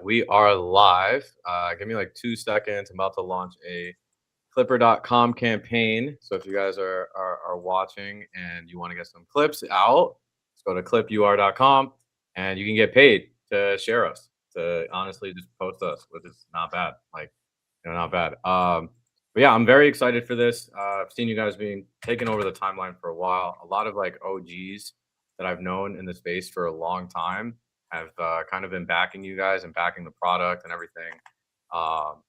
we are live. Give me like 2 seconds. I'm about to launch a Clipper.com campaign. So if you guys are watching and you want to get some clips out, just go to clipur.com and you can get paid to share us, to honestly just post us, which is not bad. Like, not bad. But yeah, I'm very excited for this. I've seen you guys being taken over the timeline for a while. A lot of like OGs that I've known in the space for a long time have kind of been backing you guys and backing the product and everything. Um,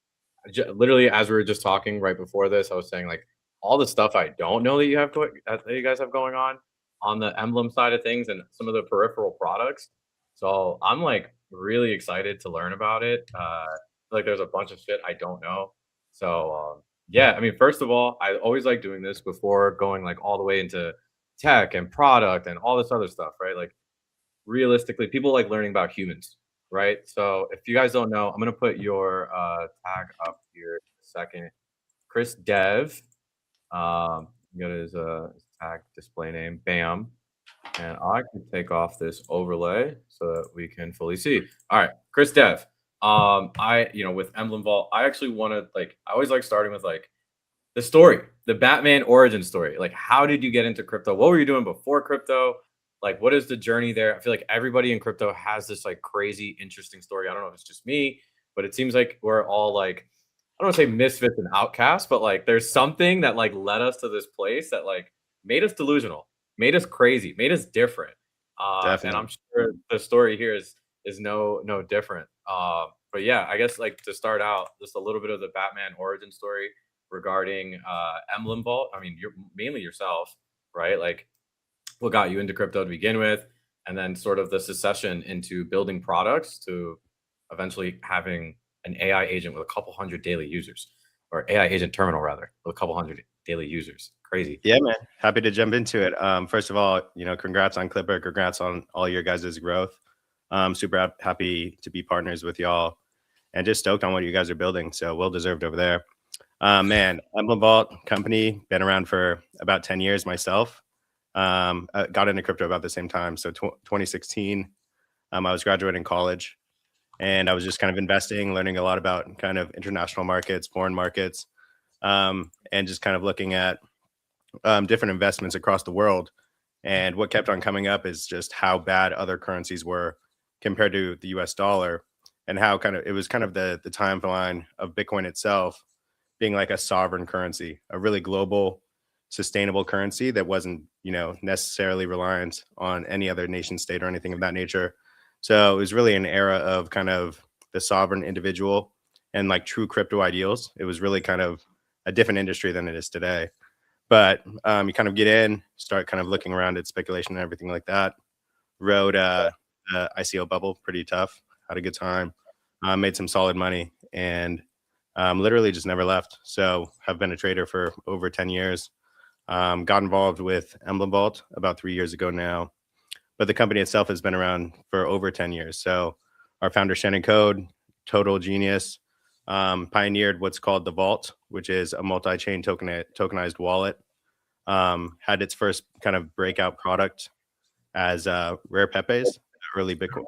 Literally, as we were just talking right before this, I was saying like all the stuff I don't know that that you guys have going on the emblem side of things and some of the peripheral products. So I'm like really excited to learn about it. Like there's a bunch of shit I don't know. So yeah, I mean, first of all, I always like doing this before going like all the way into tech and product and all this other stuff, right? Like realistically, people like learning about humans, right? So if you guys don't know, I'm gonna put your tag up here in a second. Chris Dev, you got his tag display name, bam. And I can take off this overlay so that we can fully see. All right, Chris Dev. With Emblem Vault, I actually want to like. I always like starting with like the story, the Batman origin story. Like, how did you get into crypto? What were you doing before crypto? Like, what is the journey there? I feel like everybody in crypto has this like crazy, interesting story. I don't know if it's just me, but it seems like we're all like, I don't want to say misfits and outcasts, but like there's something that like led us to this place that like made us delusional, made us crazy, made us different. And Definitely. I'm sure the story here is no different. But yeah, I guess like to start out, just a little bit of the Batman origin story regarding Emblem Vault. I mean, you're mainly yourself, right? Like what got you into crypto to begin with, and then sort of the succession into building products to eventually having an AI agent with a couple hundred daily users, or AI agent terminal rather, with a couple hundred daily users. Crazy. Yeah, man. Happy to jump into it. First of all, congrats on Clipper. Congrats on all your guys' growth. Super happy to be partners with y'all and just stoked on what you guys are building. So well deserved over there. Man, Emblem Vault company, been around for about 10 years myself. I got into crypto about the same time. So 2016, I was graduating college and I was just kind of investing, learning a lot about kind of international markets, foreign markets, and just kind of looking at different investments across the world. And what kept on coming up is just how bad other currencies were compared to the US dollar, and how kind of it was kind of the timeline of Bitcoin itself being like a sovereign currency, a really global, sustainable currency that wasn't, necessarily reliant on any other nation state or anything of that nature. So it was really an era of kind of the sovereign individual and like true crypto ideals. It was really kind of a different industry than it is today. But you kind of get in, start kind of looking around at speculation and everything like that. Rode ICO bubble pretty tough. Had a good time. Made some solid money and literally just never left. So have been a trader for over 10 years. Got involved with Emblem Vault about 3 years ago now. But the company itself has been around for over 10 years. So our founder, Shannon Code, total genius, pioneered what's called the Vault, which is a multi-chain tokenized wallet. Had its first kind of breakout product as Rare Pepes,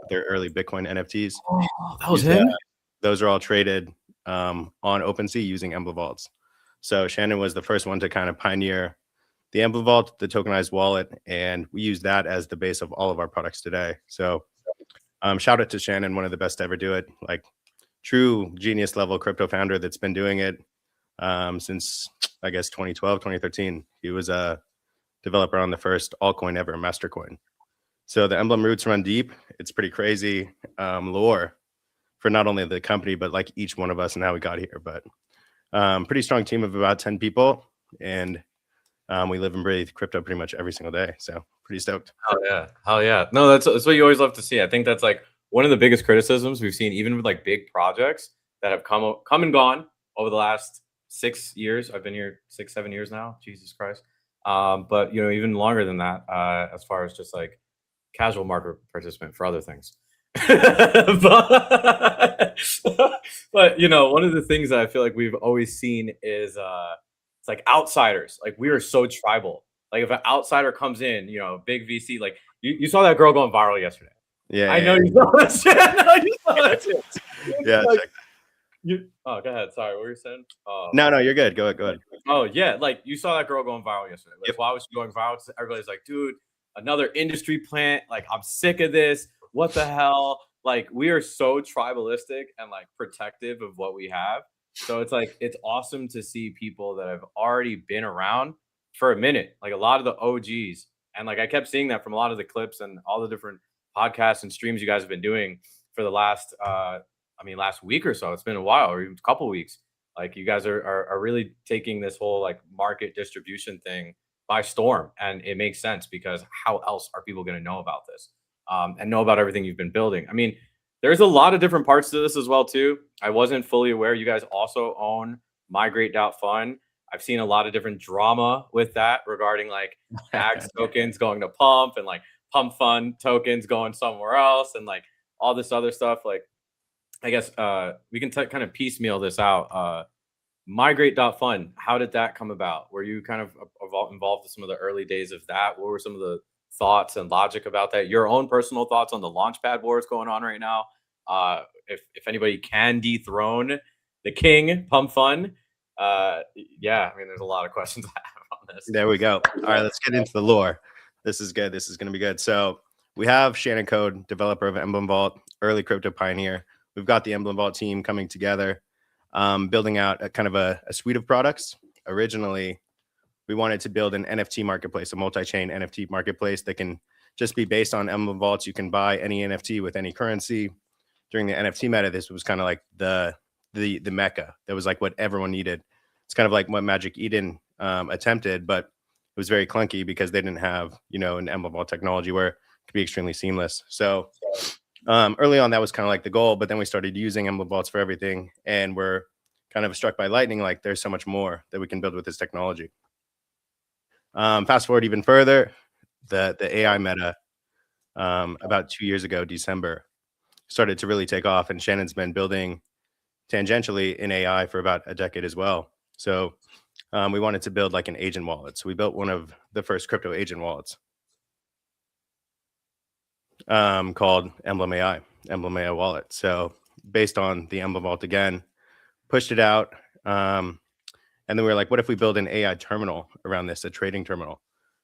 their early Bitcoin NFTs. Oh, that was him. Those are all traded on OpenSea using Emblem Vaults. So Shannon was the first one to kind of pioneer the Emblem Vault, the tokenized wallet, and we use that as the base of all of our products today. So shout out to Shannon, one of the best to ever do it. Like true genius level crypto founder that's been doing it since I guess 2012, 2013. He was a developer on the first altcoin ever, Mastercoin. So the Emblem roots run deep. It's pretty crazy lore for not only the company, but like each one of us and how we got here. But pretty strong team of about 10 people. And we live and breathe crypto pretty much every single day. So pretty stoked. Hell yeah. No, that's what you always love to see. I think that's like one of the biggest criticisms we've seen, even with like big projects that have come and gone over the last 6 years. I've been here 6-7 years now. Jesus Christ. But even longer than that, as far as just like casual market participant for other things. but one of the things that I feel like we've always seen is it's like outsiders. Like we are so tribal. Like if an outsider comes in, big VC, like you saw that girl going viral yesterday. Yeah, I know yeah, you saw that shit. I know you saw that shit. yeah. Like, Check. oh, go ahead. Sorry, what were you saying? No, no, you're good. Go ahead, go ahead. Oh yeah, like you saw that girl going viral yesterday. Like, Yep. why was she going viral? 'Cause everybody's like, dude, another industry plant. Like, I'm sick of this. What the hell? Like, we are so tribalistic and like protective of what we have. So it's like it's awesome to see people that have already been around for a minute, like a lot of the OGs. And like I kept seeing that from a lot of the clips and all the different podcasts and streams you guys have been doing for the last last week or so. It's been a while, or even a couple weeks. Like you guys are really taking this whole like market distribution thing by storm, and it makes sense because how else are people going to know about this and know about everything you've been building? I mean, there's a lot of different parts to this as well too. I wasn't fully aware you guys also own Migrate.fun. I've seen a lot of different drama with that regarding like Max tokens going to Pump and like Pump Fund tokens going somewhere else and like all this other stuff. Like I guess we can kind of piecemeal this out. Migrate.fun, how did that come about? Were you kind of involved in some of the early days of that? What were some of the thoughts and logic about that? Your own personal thoughts on the launchpad wars going on right now? If anybody can dethrone the king, Pump Fun. Yeah, I mean, there's a lot of questions I have on this. There we go. All right, let's get into the lore. This is good. This is going to be good. So we have Shannon Code, developer of Emblem Vault, early crypto pioneer. We've got the Emblem Vault team coming together, building out a kind of a suite of products. Originally, we wanted to build an NFT marketplace, a multi-chain NFT marketplace that can just be based on Emblem Vaults. You can buy any NFT with any currency. During the NFT meta, this was kind of like the mecca. That was like what everyone needed. It's kind of like what Magic Eden attempted, but it was very clunky because they didn't have, an Emblem Vault technology where it could be extremely seamless. So early on, that was kind of like the goal, but then we started using Emblem Vaults for everything, and we're kind of struck by lightning. Like there's so much more that we can build with this technology. Fast forward even further, the AI meta about 2 years ago, December, started to really take off, and Shannon's been building tangentially in AI for about a decade as well. So we wanted to build like an agent wallet. So we built one of the first crypto agent wallets called Emblem AI wallet. So based on the Emblem Vault again, pushed it out. And then we were like, what if we build an AI terminal around this, a trading terminal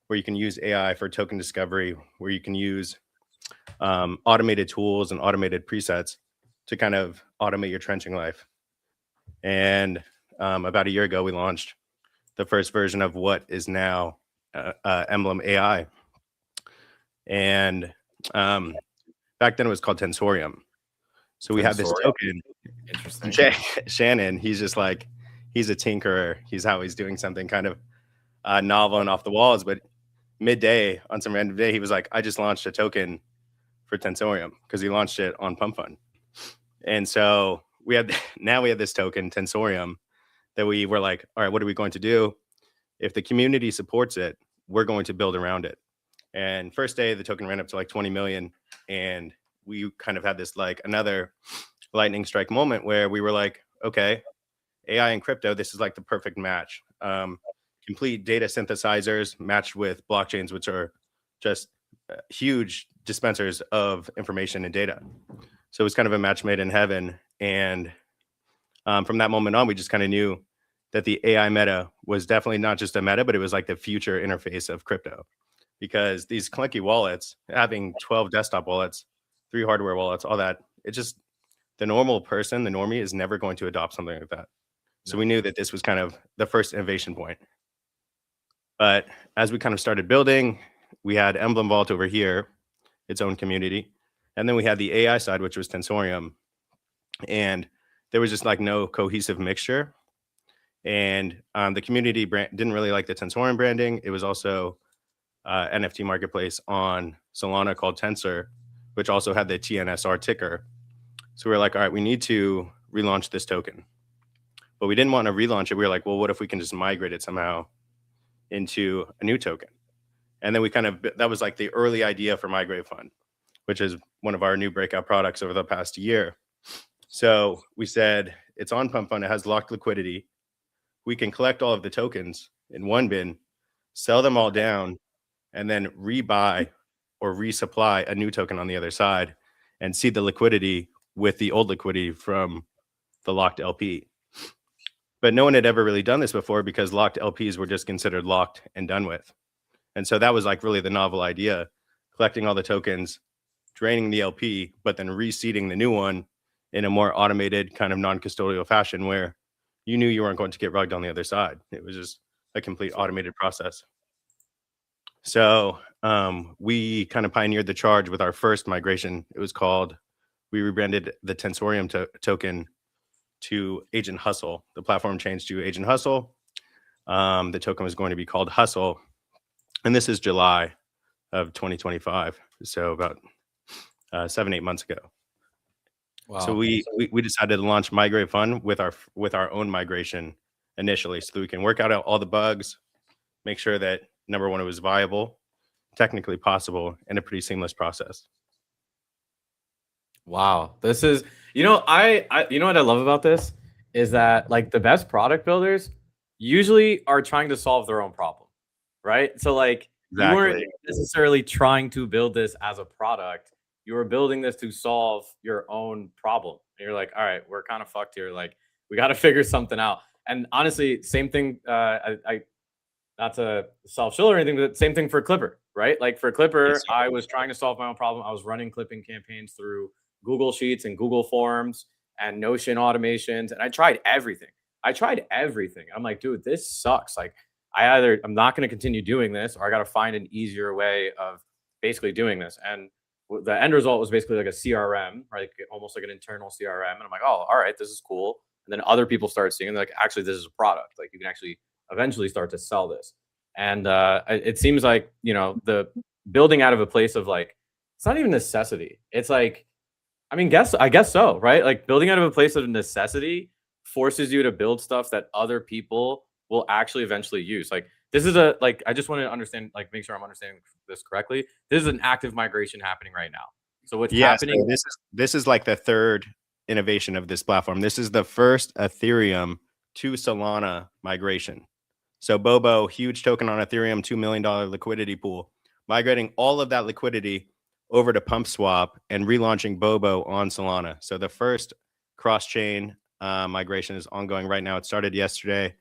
where you can use AI for token discovery, where you can use automated tools and automated presets to kind of automate your trenching life. And about a year ago, we launched the first version of what is now Emblem AI. And back then it was called Tensorium. So we had this token. Interesting. Shannon, he's just like, he's a tinkerer. He's always doing something kind of novel and off the walls. But midday, on some random day, he was like, I just launched a token for Tensorium because he launched it on Pump Fund. And so we had this token, Tensorium, that we were like, all right, what are we going to do? If the community supports it, we're going to build around it. And first day, the token ran up to like 20 million. And we kind of had this like another lightning strike moment where we were like, okay, AI and crypto, this is like the perfect match. Complete data synthesizers matched with blockchains, which are just huge dispensers of information and data. So it was kind of a match made in heaven. And from that moment on, we just kind of knew that the AI meta was definitely not just a meta, but it was like the future interface of crypto. Because these clunky wallets, having 12 desktop wallets, 3 hardware wallets, all that, it just, the normal person, the normie, is never going to adopt something like that. So we knew that this was kind of the first innovation point. But as we kind of started building, we had Emblem Vault over here, its own community. And then we had the AI side, which was Tensorium. And there was just like no cohesive mixture. And the community didn't really like the Tensorium branding. It was also NFT marketplace on Solana called Tensor, which also had the TNSR ticker. So we were like, all right, we need to relaunch this token. But we didn't want to relaunch it. We were like, well, what if we can just migrate it somehow into a new token? And then we kind of, that was like the early idea for Migrate Fund, which is one of our new breakout products over the past year. So we said, it's on Pump Fund. It has locked liquidity. We can collect all of the tokens in one bin, sell them all down, and then rebuy or resupply a new token on the other side. and see the liquidity with the old liquidity from the locked LP. But no one had ever really done this before because locked LPs were just considered locked and done with. And so that was like really the novel idea, collecting all the tokens, draining the LP, but then reseeding the new one in a more automated kind of non-custodial fashion where you knew you weren't going to get rugged on the other side. It was just a complete automated process. So we kind of pioneered the charge with our first migration. It was called, we rebranded the Tensorium token to Agent Hustle. The platform changed to Agent Hustle. The token was going to be called Hustle. And this is July of 2025. So about 7-8 months ago. Wow. So we decided to launch Migrate Fund with our own migration initially, so that we can work out all the bugs, make sure that number one, it was viable, technically possible, and a pretty seamless process. Wow, this is, you know, I you know what I love about this is that like the best product builders usually are trying to solve their own problem, right? So like you weren't necessarily trying to build this as a product. You were building this to solve your own problem. And you're like, all right, we're kind of fucked here. Like we got to figure something out. And honestly, same thing. I not to self-shill or anything, but same thing for Clipper, right? Like for Clipper, yes, I was trying to solve my own problem. I was running clipping campaigns through Google Sheets and Google Forms and Notion automations. And I tried everything. I'm like, dude, this sucks. Like I'm not going to continue doing this, or I got to find an easier way of basically doing this. And the end result was basically like a CRM, right? Almost like an internal CRM. And I'm like, oh, all right, this is cool. And then other people start seeing, like, actually, this is a product. Like you can actually eventually start to sell this. And it seems like, you know, the building out of a place of like, it's not even necessity. It's like, I mean, I guess so, right? Like building out of a place of necessity forces you to build stuff that other people will actually eventually use. Like this is I just want to understand, like, make sure I'm understanding this correctly. This is an active migration happening right now. So what's happening? So this is like the third innovation of this platform. This is the first Ethereum to Solana migration. So Bobo, huge token on Ethereum, $2 million liquidity pool, migrating all of that liquidity over to PumpSwap and relaunching Bobo on Solana. So the first cross-chain migration is ongoing right now. It started yesterday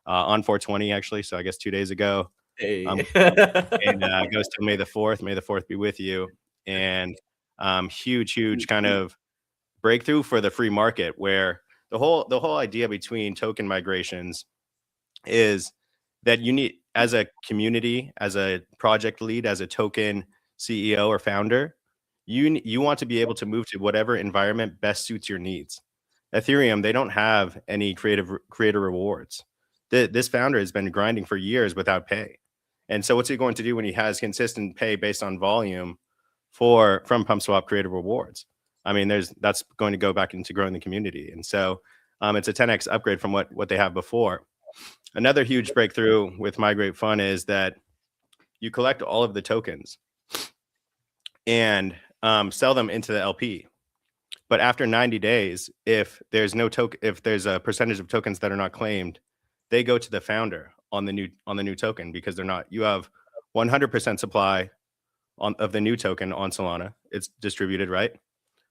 on 420, actually. So I guess 2 days ago. Hey. And goes to May the 4th. May the 4th be with you. And huge kind of breakthrough for the free market, where the whole idea between token migrations is that you need, as a community, as a project lead, as a token CEO or founder, you want to be able to move to whatever environment best suits your needs. Ethereum, they don't have any creator rewards. This founder has been grinding for years without pay. And so what's he going to do when he has consistent pay based on volume from PumpSwap creator rewards? I mean, that's going to go back into growing the community. And so it's a 10x upgrade from what they have before. Another huge breakthrough with Migrate Fund is that you collect all of the tokens and sell them into the LP. But after 90 days, if there's a percentage of tokens that are not claimed, they go to the founder on the new token, because you have 100% supply of the new token on Solana. It's distributed, right?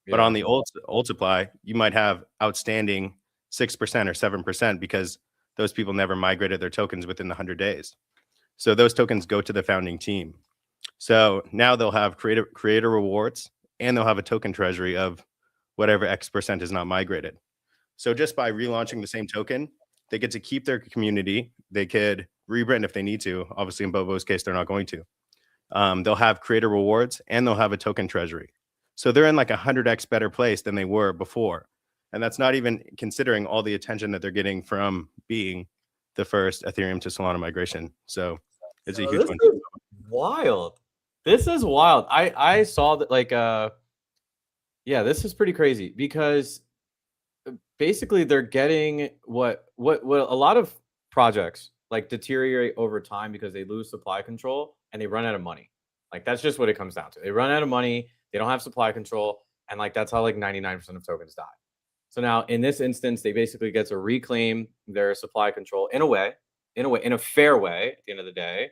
Yeah. But on the old supply, you might have outstanding 6% or 7% because those people never migrated their tokens within the 100 days. So those tokens go to the founding team. So now they'll have creator rewards, and they'll have a token treasury of whatever X% is not migrated. So just by relaunching the same token, they get to keep their community. They could rebrand if they need to. Obviously, in Bobo's case, they're not going to. They'll have creator rewards, and they'll have a token treasury. So they're in like 100x better place than they were before. And that's not even considering all the attention that they're getting from being the first Ethereum to Solana migration. So it's a huge one. Wild. This is wild. I saw that, like, yeah, this is pretty crazy, because basically they're getting what a lot of projects like deteriorate over time because they lose supply control and they run out of money. Like that's just what it comes down to. They run out of money, they don't have supply control, and like that's how like 99% of tokens die. So now in this instance, they basically get to reclaim their supply control in a fair way at the end of the day,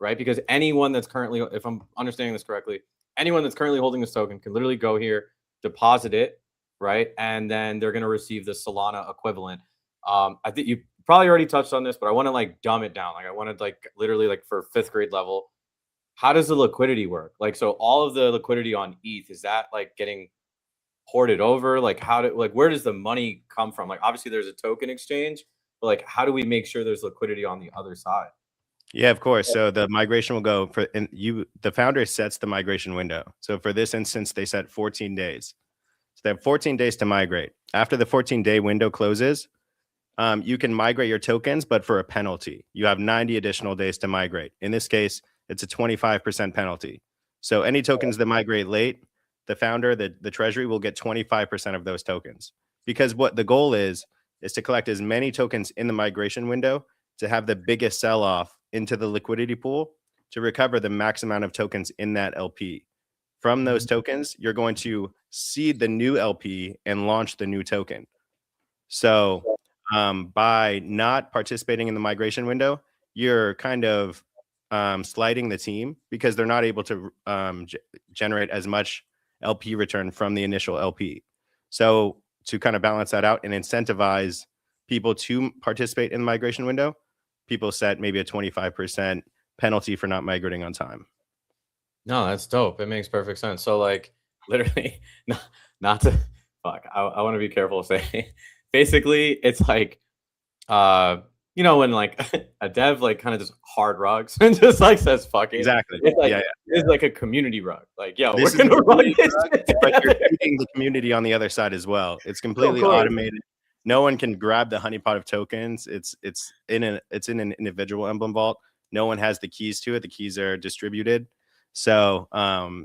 right? Because anyone that's currently, if I'm understanding this correctly, anyone that's currently holding this token can literally go here, deposit it, right? And then they're going to receive the Solana equivalent. I think you probably already touched on this, but I want to like dumb it down. Like I wanted like literally like for 5th grade level. How does the liquidity work? Like, so all of the liquidity on ETH, is that like getting ported over? Like where does the money come from? Like obviously there's a token exchange, but like how do we make sure there's liquidity on the other side? Yeah, of course. So the migration will go for, and the founder sets the migration window. So for this instance, they set 14 days. So they have 14 days to migrate. After the 14-day window closes, you can migrate your tokens, but for a penalty. You have 90 additional days to migrate. In this case, it's a 25% penalty. So any tokens that migrate late, the founder, the treasury will get 25% of those tokens. Because what the goal is to collect as many tokens in the migration window to have the biggest sell-off into the liquidity pool to recover the max amount of tokens in that LP. From those tokens, you're going to seed the new LP and launch the new token. So by not participating in the migration window, you're kind of sliding the team because they're not able to generate as much LP return from the initial LP. So to kind of balance that out and incentivize people to participate in the migration window, people set maybe a 25% penalty for not migrating on time. No, that's dope. It makes perfect sense. So like literally not to fuck. I want to be careful saying basically it's like you know when like a dev like kind of just hard rugs and just like says fuck it. Exactly. It's like, yeah. It's like a community rug. Like, yo, This we're gonna run this but you're feeding the community on the other side as well. It's completely automated. No one can grab the honeypot of tokens. It's in an individual emblem vault. No one has the keys to it. The keys are distributed. So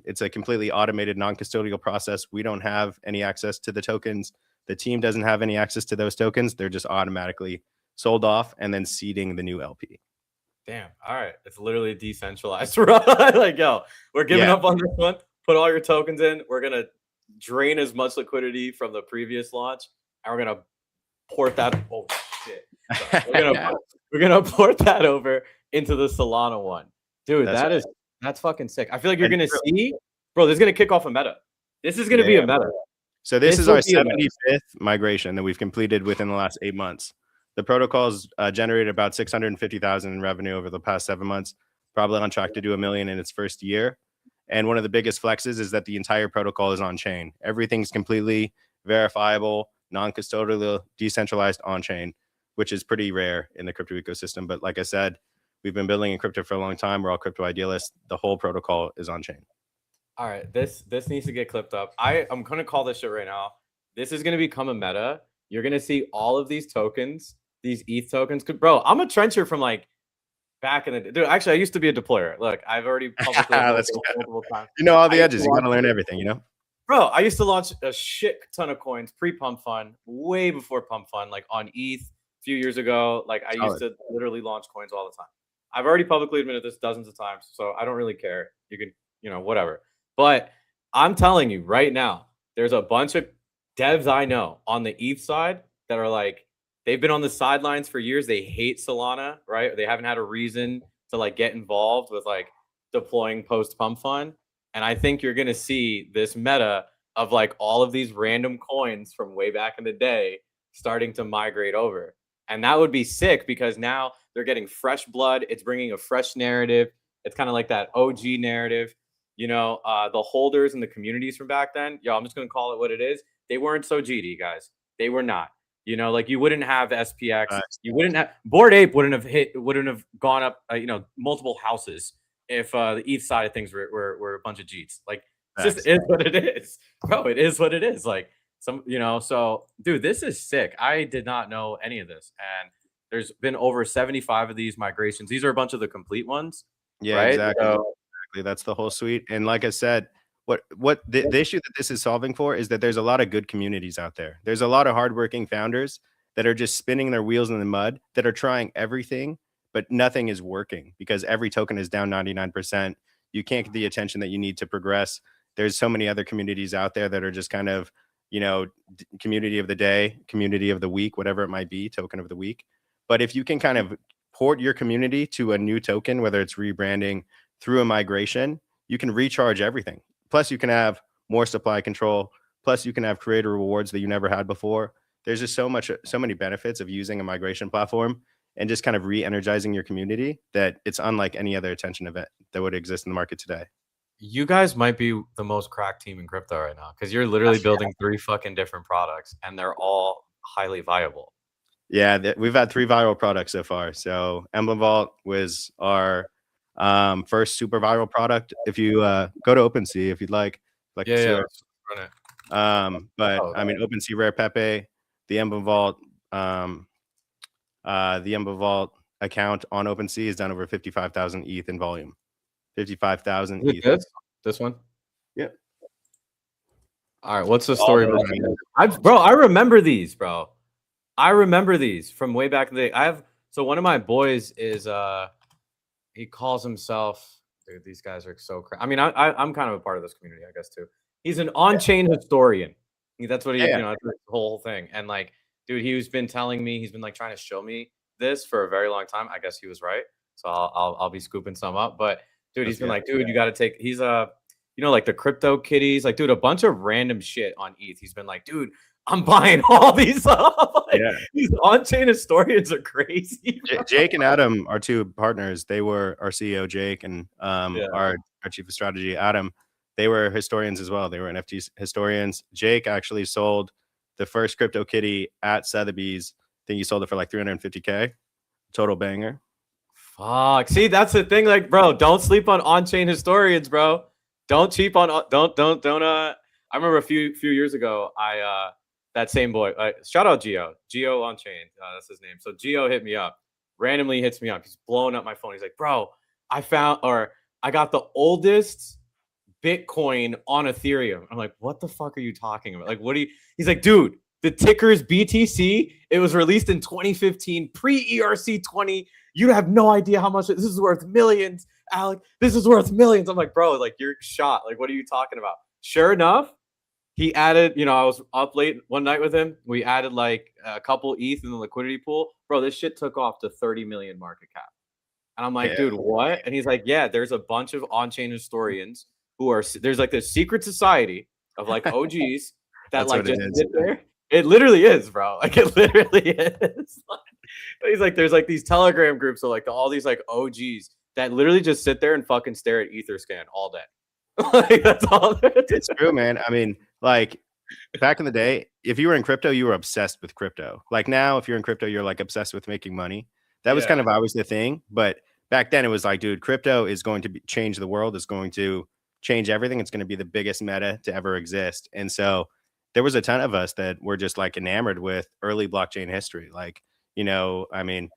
it's a completely automated non-custodial process. We don't have any access to the tokens. The team doesn't have any access to those tokens. They're just automatically sold off and then seeding the new LP. Damn. All right. It's literally decentralized. Like, yo, we're giving up on this one. Put all your tokens in. We're going to drain as much liquidity from the previous launch. And we're going to port that. Oh, shit. We're going to port that over into the Solana one. Dude, that's fucking sick. I feel like you're going to see, bro, this is going to kick off a meta. This is going to be a meta. So this is our 75th migration that we've completed within the last 8 months. The protocol's generated about 650,000 in revenue over the past 7 months, probably on track to do $1 million in its first year. And one of the biggest flexes is that the entire protocol is on chain. Everything's completely verifiable, non-custodial, decentralized on chain, which is pretty rare in the crypto ecosystem. But like I said, we've been building in crypto for a long time. We're all crypto idealists. The whole protocol is on chain. All right, this needs to get clipped up. I'm gonna call this shit right now. This is gonna become a meta. You're gonna see all of these tokens, these ETH tokens. Bro, I'm a trencher from like back in the day. Dude, actually, I used to be a deployer. Look, I've already publicly multiple times. You know all the edges. You gotta learn everything, you know? Bro, I used to launch a shit ton of coins pre-pump fund, way before pump fund, like on ETH a few years ago. Like I used to literally launch coins all the time. I've already publicly admitted this dozens of times, so I don't really care. You can, whatever. But I'm telling you right now, there's a bunch of devs I know on the ETH side that are like, they've been on the sidelines for years. They hate Solana, right? They haven't had a reason to like get involved with like deploying post pump fund. And I think you're going to see this meta of like all of these random coins from way back in the day starting to migrate over. And that would be sick because now they're getting fresh blood. It's bringing a fresh narrative. It's kind of like that OG narrative. The holders and the communities from back then, I'm just going to call it what it is. They weren't so GD, guys. They were not. Like you wouldn't have SPX. You wouldn't have Bored Ape wouldn't have gone up, multiple houses if the ETH side of things were a bunch of Jeets. Like, it just is what it is, bro. It is what it is. Like so, dude, this is sick. I did not know any of this, and there's been over 75 of these migrations. These are a bunch of the complete ones. Yeah, right? exactly. That's the whole suite. And like I said, what the issue that this is solving for is that there's a lot of good communities out there. There's a lot of hardworking founders that are just spinning their wheels in the mud, that are trying everything, but nothing is working because every token is down 99%. You can't get the attention that you need to progress. There's so many other communities out there that are just kind of, community of the day, community of the week, whatever it might be, token of the week. But if you can kind of port your community to a new token, whether it's rebranding through a migration, you can recharge everything. Plus, you can have more supply control, Plus, you can have creator rewards that you never had before. There's just so many benefits of using a migration platform and just kind of re-energizing your community that it's unlike any other attention event that would exist in the market today. You guys might be the most cracked team in crypto right now because you're literally building 3 fucking different products and they're all highly viable. Yeah, we've had 3 viral products so far. So Emblem Vault was our first super viral product. If you go to OpenSea, if you'd like to see Yeah, our, let's run it. but Oh, I mean, OpenSea Rare Pepe, the Emblem Vault, account on OpenSea is done over 55,000 ETH in volume. 55,000 is it ETH. this one? Yep. All right, what's the All story those behind this? Bro, I remember these, bro. I remember these from way back in the day. So one of my boys is he calls himself, dude, these guys are so crazy. I mean, I'm kind of a part of this community, I guess, too. He's an on-chain historian. That's what he, Yeah. that's the whole thing. And like, dude, he's been telling me, he's been like trying to show me this for a very long time. I guess he was right. So I'll be scooping some up. But dude, he's been like, dude, you got to take. He's like the crypto kitties, like, dude, a bunch of random shit on ETH. He's been like, dude, I'm buying all these up. Like, these on-chain historians are crazy. Jake and Adam, our 2 partners, they were our CEO, Jake, and our chief of strategy, Adam. They were historians as well. They were NFT historians. Jake actually sold the first crypto kitty at Sotheby's. I think he sold it for like 350K. Total banger. Fuck. See, that's the thing. Like, bro, don't sleep on-chain historians, bro. Don't cheap on. Don't. I remember a few years ago, that same boy. Shout out Geo on chain. That's his name. So Geo hit me up. Randomly hits me up. He's blowing up my phone. He's like, bro, I got the oldest Bitcoin on Ethereum. I'm like, what the fuck are you talking about? Like, what do you? He's like, dude, the ticker is BTC. It was released in 2015, pre-ERC20. You have no idea how much this is worth. Millions, Alec. This is worth millions. I'm like, bro, like, you're shot. Like, what are you talking about? Sure enough, he added, I was up late one night with him. We added like a couple ETH in the liquidity pool. Bro, this shit took off to 30 million market cap. And I'm like, dude, what? And he's like, yeah, there's a bunch of on-chain historians there's like this secret society of like OGs that like just sit there. It literally is, bro. Like, it literally is. He's like, there's like these Telegram groups of like all these like OGs that literally just sit there and fucking stare at Etherscan all day. Like, that's all. It's true, man. I mean, like, back in the day, if you were in crypto, you were obsessed with crypto. Like, now, if you're in crypto, you're like obsessed with making money. That was kind of always the thing. But back then, it was like, dude, crypto is going to change the world. It's going to change everything. It's going to be the biggest meta to ever exist. And so there was a ton of us that were just like enamored with early blockchain history. Like, I mean,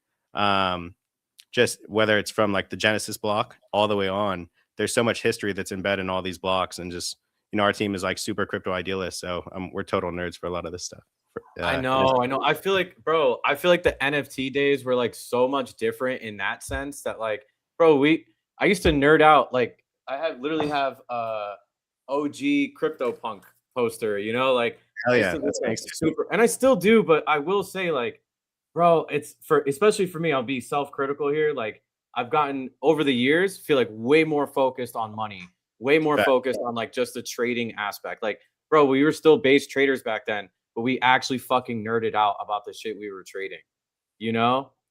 just whether it's from like the Genesis block all the way on, there's so much history that's embedded in all these blocks. And just, our team is like super crypto idealists. So we're total nerds for a lot of this stuff. I know. I feel like, bro, the NFT days were like so much different in that sense that like, bro, I used to nerd out. Like, I literally have OG CryptoPunk poster, like, hell yeah, that's super, and I still do, but I will say, like, bro, it's especially for me, I'll be self-critical here. Like, I've gotten over the years, feel like way more focused on money, way more focused on like just the trading aspect. Like, bro, we were still base traders back then, but we actually fucking nerded out about the shit we were trading.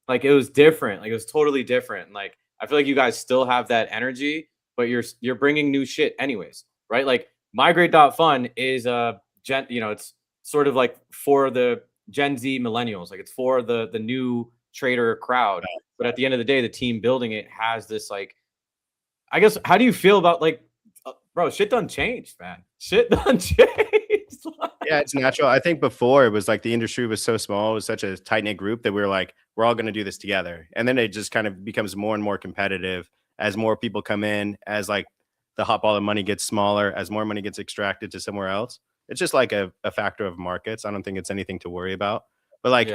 Like, it was different. Like, it was totally different. And like, I feel like you guys still have that energy, but you're bringing new shit anyways, right? Like, Migrate.fun is it's sort of like for the Gen Z millennials. Like, it's for the new trader crowd. But at the end of the day, the team building it has this, like, I guess, how do you feel about, like, bro, shit done changed, man. Shit done changed. Yeah, it's natural. I think before it was like the industry was so small, it was such a tight-knit group that we were like, we're all going to do this together. And then it just kind of becomes more and more competitive as more people come in, as like the hot ball of money gets smaller, as more money gets extracted to somewhere else. It's just like a factor of markets. I don't think it's anything to worry about. But like,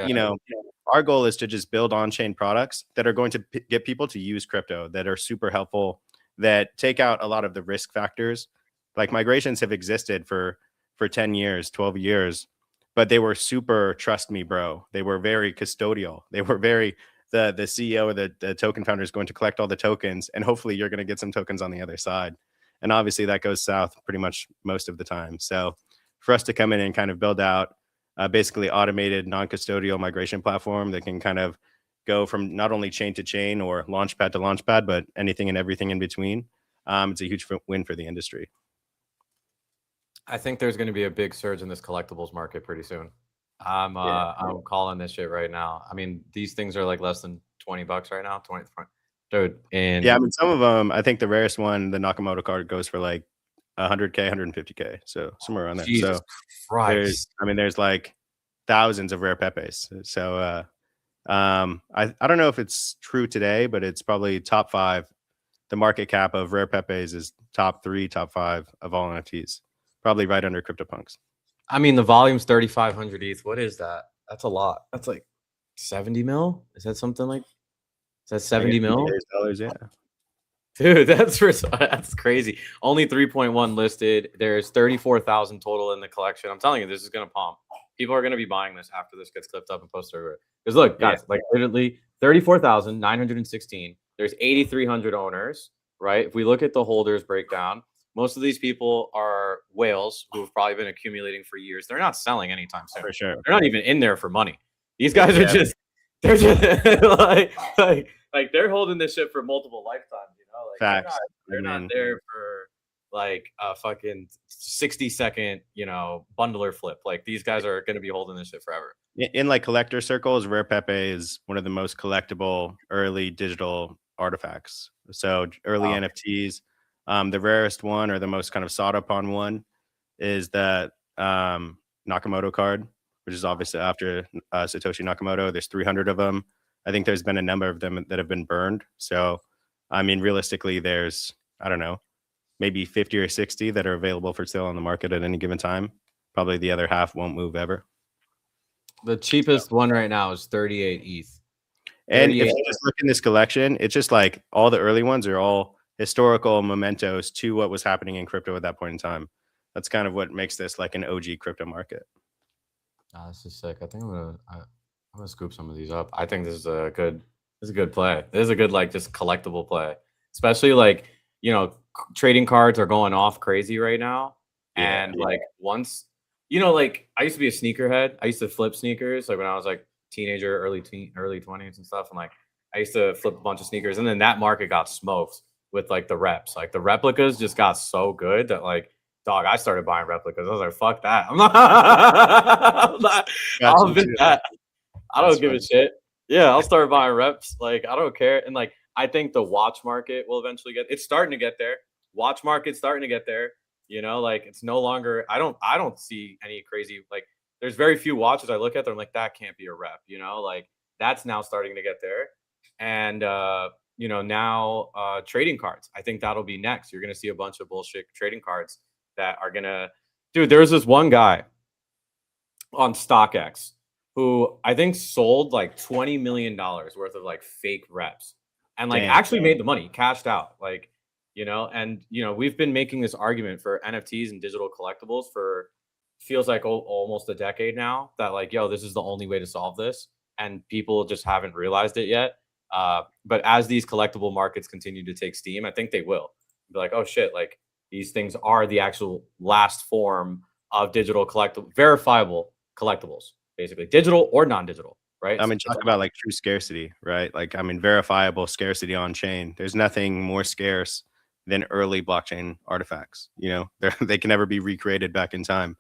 our goal is to just build on-chain products that are going to get people to use crypto, that are super helpful, that take out a lot of the risk factors. Like, migrations have existed for 10 years, 12 years, but they were super trust me, bro. They were very custodial. They were very, the CEO or the token founder is going to collect all the tokens, and hopefully you're going to get some tokens on the other side. And obviously that goes south pretty much most of the time. So for us to come in and kind of build out basically automated non-custodial migration platform that can kind of go from not only chain to chain or launchpad to launchpad, but anything and everything in between. It's a huge win for the industry. I think there's going to be a big surge in this collectibles market pretty soon. I'm calling this shit right now. I mean, these things are like less than $20 right now. 20, dude. And yeah, I mean, some of them. I think the rarest one, the Nakamoto card, goes for like 100K, 150K, so somewhere around there. Jesus So Christ. there's like thousands of rare Pepes. So I don't know if it's true today, but it's probably top 5. The market cap of rare Pepes is top 3, top 5 of all NFTs, probably right under CryptoPunks. I mean, the volume's 3,500 ETH. What is that? That's a lot. That's like 70 mil. Is that something like? Is that 70 mil? Dollars, yeah. Dude, that's crazy. Only 3.1 listed. There's 34,000 total in the collection. I'm telling you, this is gonna pump. People are gonna be buying this after this gets clipped up and posted everywhere. Because look, guys, like literally 34,916. There's 8,300 owners, right? If we look at the holders breakdown, most of these people are whales who have probably been accumulating for years. They're not selling anytime soon. For sure. They're not even in there for money. These guys are just like they're holding this shit for multiple lifetimes, you know? Like facts. They're not there for like a fucking 60-second, you know, bundler flip. Like these guys are going to be holding this shit forever. In like collector circles, rare Pepe is one of the most collectible early digital artifacts. So early NFTs, the rarest one or the most kind of sought upon one is the Nakamoto card, which is obviously after Satoshi Nakamoto. There's 300 of them. I think there's been a number of them that have been burned. So, I mean, realistically, there's, I don't know, maybe 50 or 60 that are available for sale on the market at any given time. Probably the other half won't move ever. The cheapest one right now is 38 ETH. And if you just look in this collection, it's just like all the early ones are all historical mementos to what was happening in crypto at that point in time. That's kind of what makes this like an OG crypto market. This is sick. I think I'm gonna scoop some of these up. I think this is a good play. This is a good like just collectible play, especially like, you know, trading cards are going off crazy right now. And like once, you know, like I used to be a sneakerhead. I used to flip sneakers like when I was like teenager, early 20s and stuff. And like I used to flip a bunch of sneakers, and then that market got smoked with like the reps. Like the replicas just got so good that like, dog, I started buying replicas. I was like, fuck that. I don't give a shit. Yeah, I'll start buying reps. Like, I don't care. And like, I think the watch market will eventually it's starting to get there. Watch market's starting to get there. You know, like it's no longer, I don't see any crazy, like there's very few watches I look at that I'm like, that can't be a rep, you know, like that's now starting to get there. And, you know, now trading cards, I think that'll be next. You're going to see a bunch of bullshit trading cards that are going to, dude, there's this one guy on StockX who I think sold like $20 million worth of like fake reps and like actually made the money, cashed out. Like, you know, and, you know, we've been making this argument for NFTs and digital collectibles for feels like almost a decade now that like, yo, this is the only way to solve this. And people just haven't realized it yet. But as these collectible markets continue to take steam, I think they will be like, oh shit, like these things are the actual last form of digital collectible, verifiable collectibles, basically digital or non-digital, right? I mean, talk about like true scarcity, right? Like, I mean, verifiable scarcity on chain. There's nothing more scarce than early blockchain artifacts. You know, they can never be recreated back in time.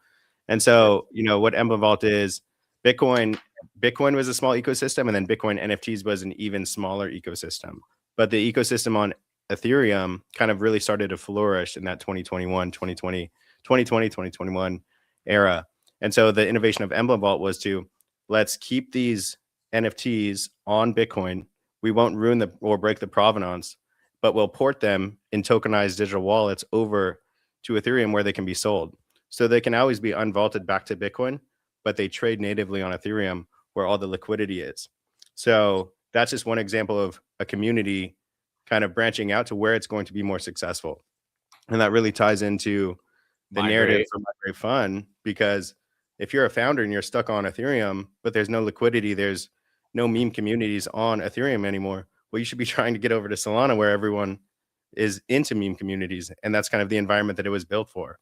And so, you know, what Emblem Vault is, Bitcoin was a small ecosystem, and then Bitcoin NFTs was an even smaller ecosystem. But the ecosystem on Ethereum kind of really started to flourish in that 2021 era. And so the innovation of Emblem Vault was to let's keep these NFTs on Bitcoin. We won't ruin or break the provenance, but we'll port them in tokenized digital wallets over to Ethereum where they can be sold. So they can always be unvaulted back to Bitcoin, but they trade natively on Ethereum where all the liquidity is. So that's just one example of a community kind of branching out to where it's going to be more successful. And that really ties into the narrative for Migrate Fund, because if you're a founder and you're stuck on Ethereum, but there's no liquidity, there's no meme communities on Ethereum anymore, well, you should be trying to get over to Solana where everyone is into meme communities. And that's kind of the environment that it was built for.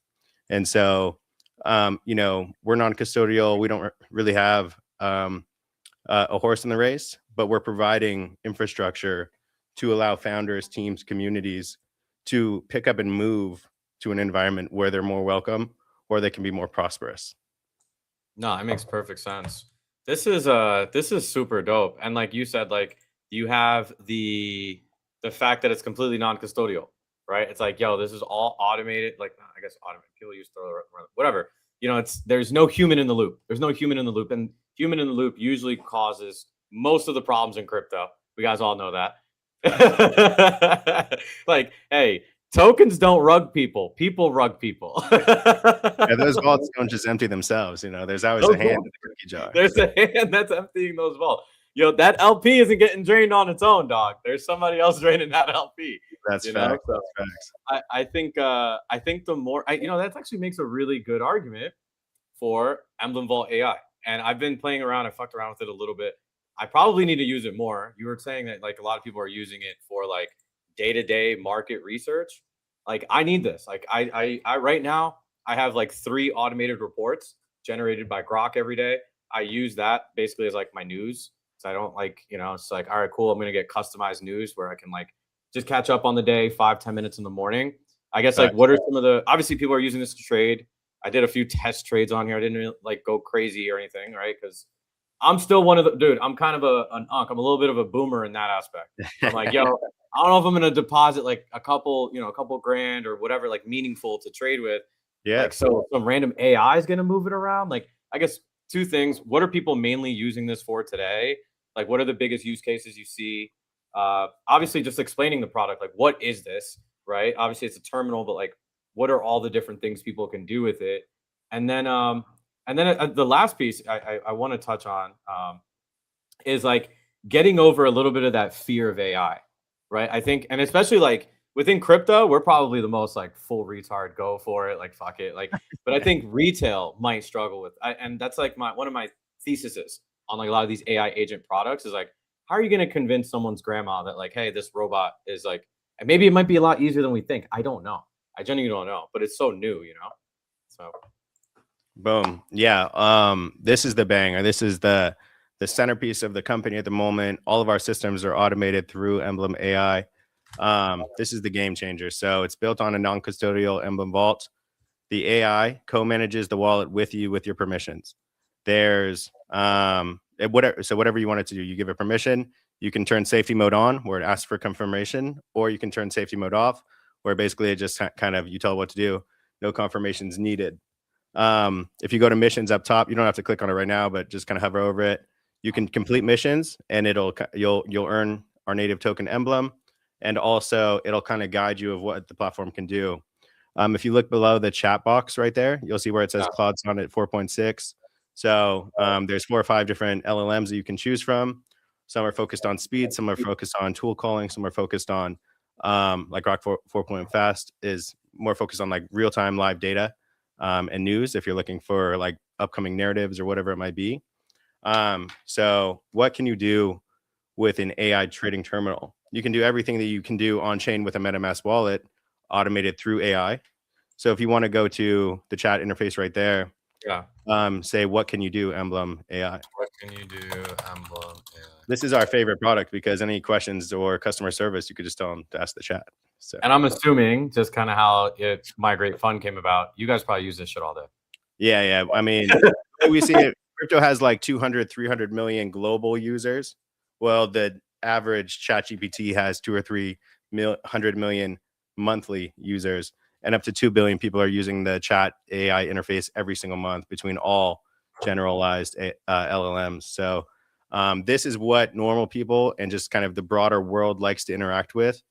And so you know, we're non-custodial. We don't really have a horse in the race, but we're providing infrastructure to allow founders, teams, communities to pick up and move to an environment where they're more welcome or they can be more prosperous. No, it makes perfect sense. This is super dope. And like you said, like you have the fact that it's completely non-custodial, right? It's like, yo, this is all automated. Like I guess automated. People use whatever. You know, there's no human in the loop. There's no human in the loop, and human in the loop usually causes most of the problems in crypto. We guys all know that. Like, hey, tokens don't rug people. People rug people. Yeah, those vaults don't just empty themselves. You know, there's always a hand in the cookie jar. There's a hand that's emptying those vaults. Yo, that LP isn't getting drained on its own, dog. There's somebody else draining that LP. That's facts. So That's facts. I think the more that actually makes a really good argument for Emblem Vault AI. And I've been playing around. I fucked around with it a little bit. I probably need to use it more. You were saying that like a lot of people are using it for like day-to-day market research. Like I need this. Like I right now I have like 3 automated reports generated by Grok every day. I use that basically as like my news. So I don't like, it's like, all right, cool. I'm gonna get customized news where I can like just catch up on the day, 5-10 minutes in the morning. I guess like what are some of the obviously people are using this to trade. I did a few test trades on here. I didn't really, like go crazy or anything, right? Because I'm still one of the dude. I'm kind of an unk. I'm a little bit of a boomer in that aspect. I'm like, yo, I don't know if I'm gonna deposit like a couple grand or whatever, like meaningful to trade with. Yeah. Like, so some random AI is gonna move it around. Like, I guess 2 things. What are people mainly using this for today? Like, what are the biggest use cases you see? Obviously, just explaining the product. Like, what is this? Right? Obviously, it's a terminal, but like, what are all the different things people can do with it? And then the last piece I want to touch on is like getting over a little bit of that fear of AI, right? I think, and especially like within crypto, we're probably the most like full retard, go for it, like fuck it, like. But I think retail might struggle with, and that's like one of my theses on like a lot of these AI agent products is like, how are you going to convince someone's grandma that like, hey, this robot is like, and maybe it might be a lot easier than we think. I don't know. I genuinely don't know, but it's so new, So. Boom. Yeah. This is the banger. This is the centerpiece of the company at the moment. All of our systems are automated through EMBLEM AI. This is the game changer. So it's built on a non-custodial EMBLEM vault. The AI co-manages the wallet with you with your permissions. There's whatever you want it to do, you give it permission. You can turn safety mode on where it asks for confirmation, or you can turn safety mode off where basically it just kind of you tell it what to do. No confirmations needed. If you go to missions up top, you don't have to click on it right now, but just kind of hover over it. You can complete missions and you'll earn our native token emblem. And also it'll kind of guide you of what the platform can do. If you look below the chat box right there, you'll see where it says Cloud Sonnet 4.6. So there's 4 or 5 different LLMs that you can choose from. Some are focused on speed, some are focused on tool calling, some are focused on like Grok 4.0 Fast is more focused on like real-time live data and news if you're looking for like upcoming narratives or whatever it might be. So what can you do with an AI trading terminal? You can do everything that you can do on chain with a MetaMask wallet automated through AI. So if you want to go to the chat interface right there, say, what can you do, EMBLEM AI? What can you do, EMBLEM AI? This is our favorite product because any questions or customer service, you could just tell them to ask the chat. So, and I'm assuming just kind of how Migrate Fund came about, you guys probably use this shit all day. Yeah. I mean, we see it. Crypto has like 200, 300 million global users. Well, the average ChatGPT has 2 or 300 million monthly users, and up to 2 billion people are using the chat AI interface every single month between all generalized LLMs. So this is what normal people and just kind of the broader world likes to interact with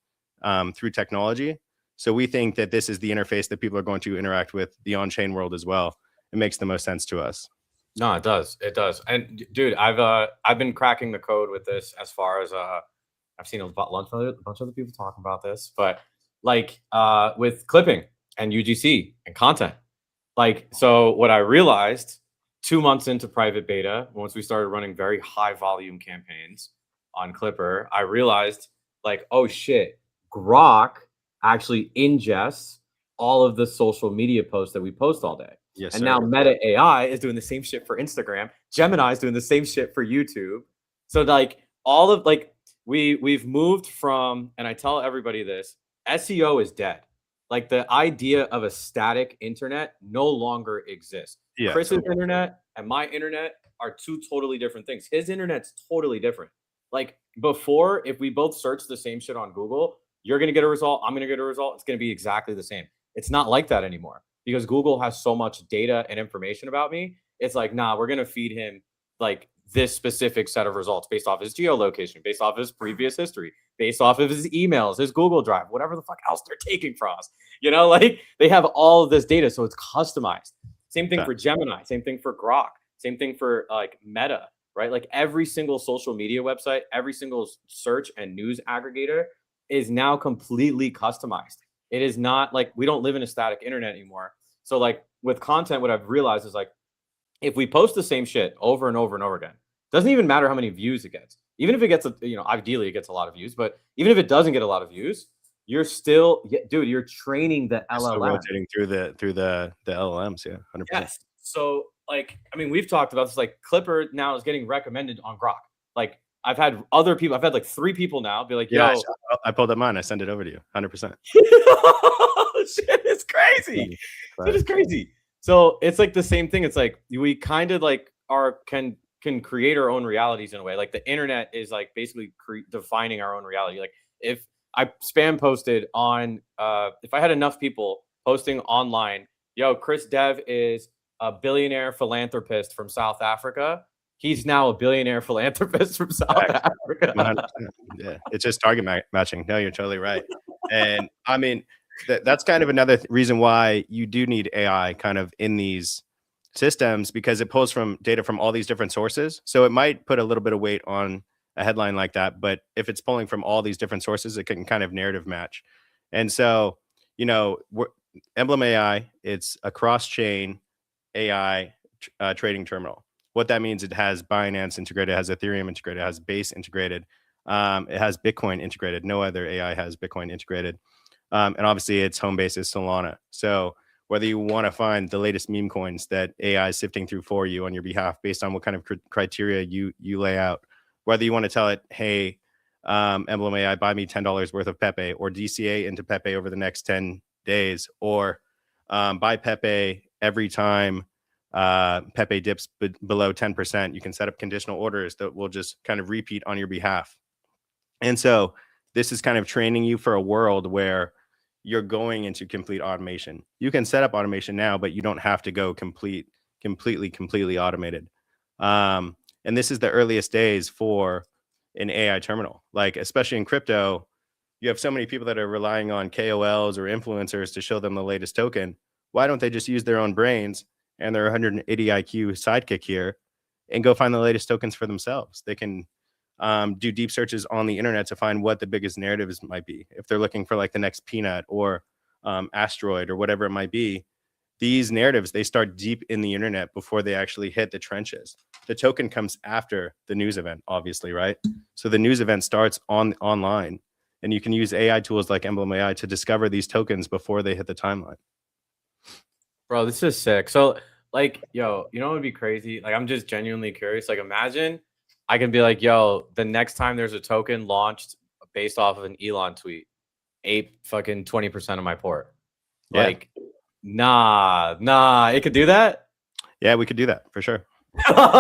through technology. So we think that this is the interface that people are going to interact with the on-chain world as well. It makes the most sense to us. No, it does. It does. And dude, I've been cracking the code with this as far as I've seen a bunch of other people talking about this, but like with clipping and UGC and content. Like, so what I realized 2 months into private beta, once we started running very high volume campaigns on Clipper, I realized like, oh shit, Grok actually ingests all of the social media posts that we post all day. Yes, And sir. now Meta AI is doing the same shit for Instagram. Gemini is doing the same shit for YouTube. So like all of like we've moved from, and I tell everybody this, SEO is dead. Like the idea of a static internet no longer exists. Yeah. Chris's internet and my internet are two totally different things. His internet's totally different. Like before, if we both search the same shit on Google, you're gonna get a result, I'm gonna get a result. It's gonna be exactly the same. It's not like that anymore because Google has so much data and information about me. It's like, nah, we're gonna feed him like this specific set of results based off his geolocation, based off his previous history, based off of his emails, his Google Drive, whatever the fuck else they're taking from us. You know, like they have all of this data, so it's customized. Same thing for Gemini, same thing for Grok, same thing for like Meta, right? Like every single social media website, every single search and news aggregator is now completely customized. It is not like we don't live in a static internet anymore. So like with content, what I've realized is like if we post the same shit over and over and over again, doesn't even matter how many views it gets. Even if it gets, ideally it gets a lot of views, but even if it doesn't get a lot of views, you're still, dude, you're training the LLM. Still rotating through the LLMs, yeah, 100%. Yes. So like, I mean, we've talked about this. Like Clipper now is getting recommended on Grok. Like I've had other people. I've had like 3 people now be like, Yeah, "Yo, I pulled up mine. I sent it over to you, 100%. shit is crazy. It is crazy." So it's like the same thing. It's like we kind of like can create our own realities in a way. Like the internet is like basically defining our own reality. Like if I spam posted on, if I had enough people posting online, yo, Chris Dev is a billionaire philanthropist from South Africa. He's now a billionaire philanthropist from South Africa. 100%. Yeah, it's just target matching. No, you're totally right. And I mean, that's kind of another reason why you do need AI kind of in these systems, because it pulls from data from all these different sources. So it might put a little bit of weight on a headline like that, but if it's pulling from all these different sources, it can kind of narrative match. And so, Emblem AI, it's a cross-chain AI trading terminal. What that means, it has Binance integrated, it has Ethereum integrated, it has Base integrated, it has Bitcoin integrated. No other AI has Bitcoin integrated. And obviously its home base is Solana. So whether you want to find the latest meme coins that AI is sifting through for you on your behalf based on what kind of criteria you lay out, whether you want to tell it, hey, Emblem AI, buy me $10 worth of Pepe, or DCA into Pepe over the next 10 days, or buy Pepe every time Pepe dips below 10%, you can set up conditional orders that will just kind of repeat on your behalf. And so this is kind of training you for a world where you're going into complete automation. You can set up automation now, but you don't have to go completely automated. And this is the earliest days for an AI terminal. Like, especially in crypto, you have so many people that are relying on KOLs or influencers to show them the latest token. Why don't they just use their own brains and their 180 IQ sidekick here and go find the latest tokens for themselves? They can do deep searches on the internet to find what the biggest narratives might be. If they're looking for like the next peanut or asteroid or whatever it might be, these narratives, they start deep in the internet before they actually hit the trenches. The token comes after the news event, obviously, right? So the news event starts online, and you can use AI tools like Emblem AI to discover these tokens before they hit the timeline. Bro, this is sick. So, like, yo, you know what would be crazy? Like, I'm just genuinely curious. Like, imagine I can be like, yo, the next time there's a token launched based off of an Elon tweet, 20% of my port. Yeah. Like, nah, it could do that? Yeah, we could do that for sure. That's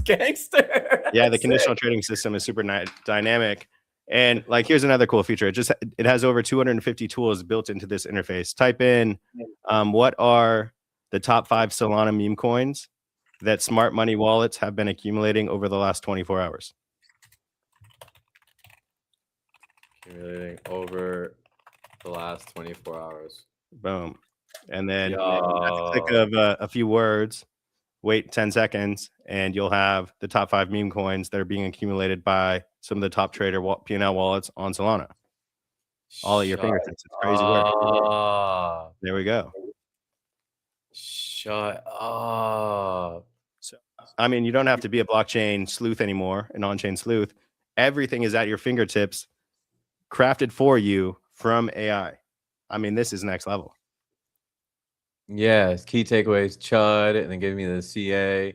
gangster. Yeah, the conditional trading system is super dynamic. And like, here's another cool feature. It has over 250 tools built into this interface. Type in, what are the top 5 Solana meme coins that smart money wallets have been accumulating over the last 24 hours? Accumulating over the last 24 hours. Boom. And then click of a few words, wait 10 seconds, and you'll have the top 5 meme coins that are being accumulated by some of the top trader P&L wallets on Solana. All at your fingertips. It's crazy work. There we go. Shut up. So, I mean, you don't have to be a blockchain sleuth anymore, an on-chain sleuth. Everything is at your fingertips, crafted for you from AI. I mean, this is next level. Yeah, key takeaways, Chud, and then give me the CA.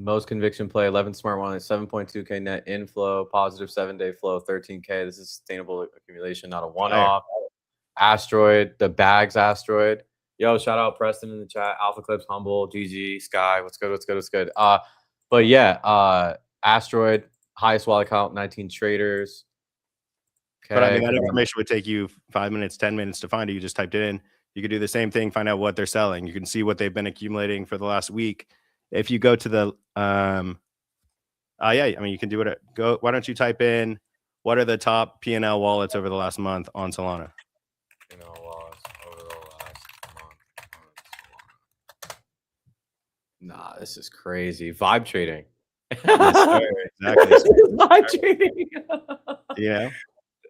Most conviction play, 11 smart wallets, 7.2K net inflow, positive 7-day flow, 13K. This is sustainable accumulation, not a one-off. Asteroid, the bags asteroid. Yo, shout out Preston in the chat. Alpha Clips, Humble, GG, Sky. What's good? What's good? What's good? But yeah, Asteroid, highest wallet count, 19 traders. But I mean, Okay. that information would take you 5 minutes, 10 minutes to find it. You just typed it in. You could do the same thing, find out what they're selling. You can see what they've been accumulating for the last week. If you go to the, yeah, I mean, you can do it. Why don't you type in what are the top P&L wallets over the last month on Solana? P&L wallets over the last month on Solana. Nah, this is crazy. Vibe trading. Yes, sir. Exactly. Vibe trading. Yeah.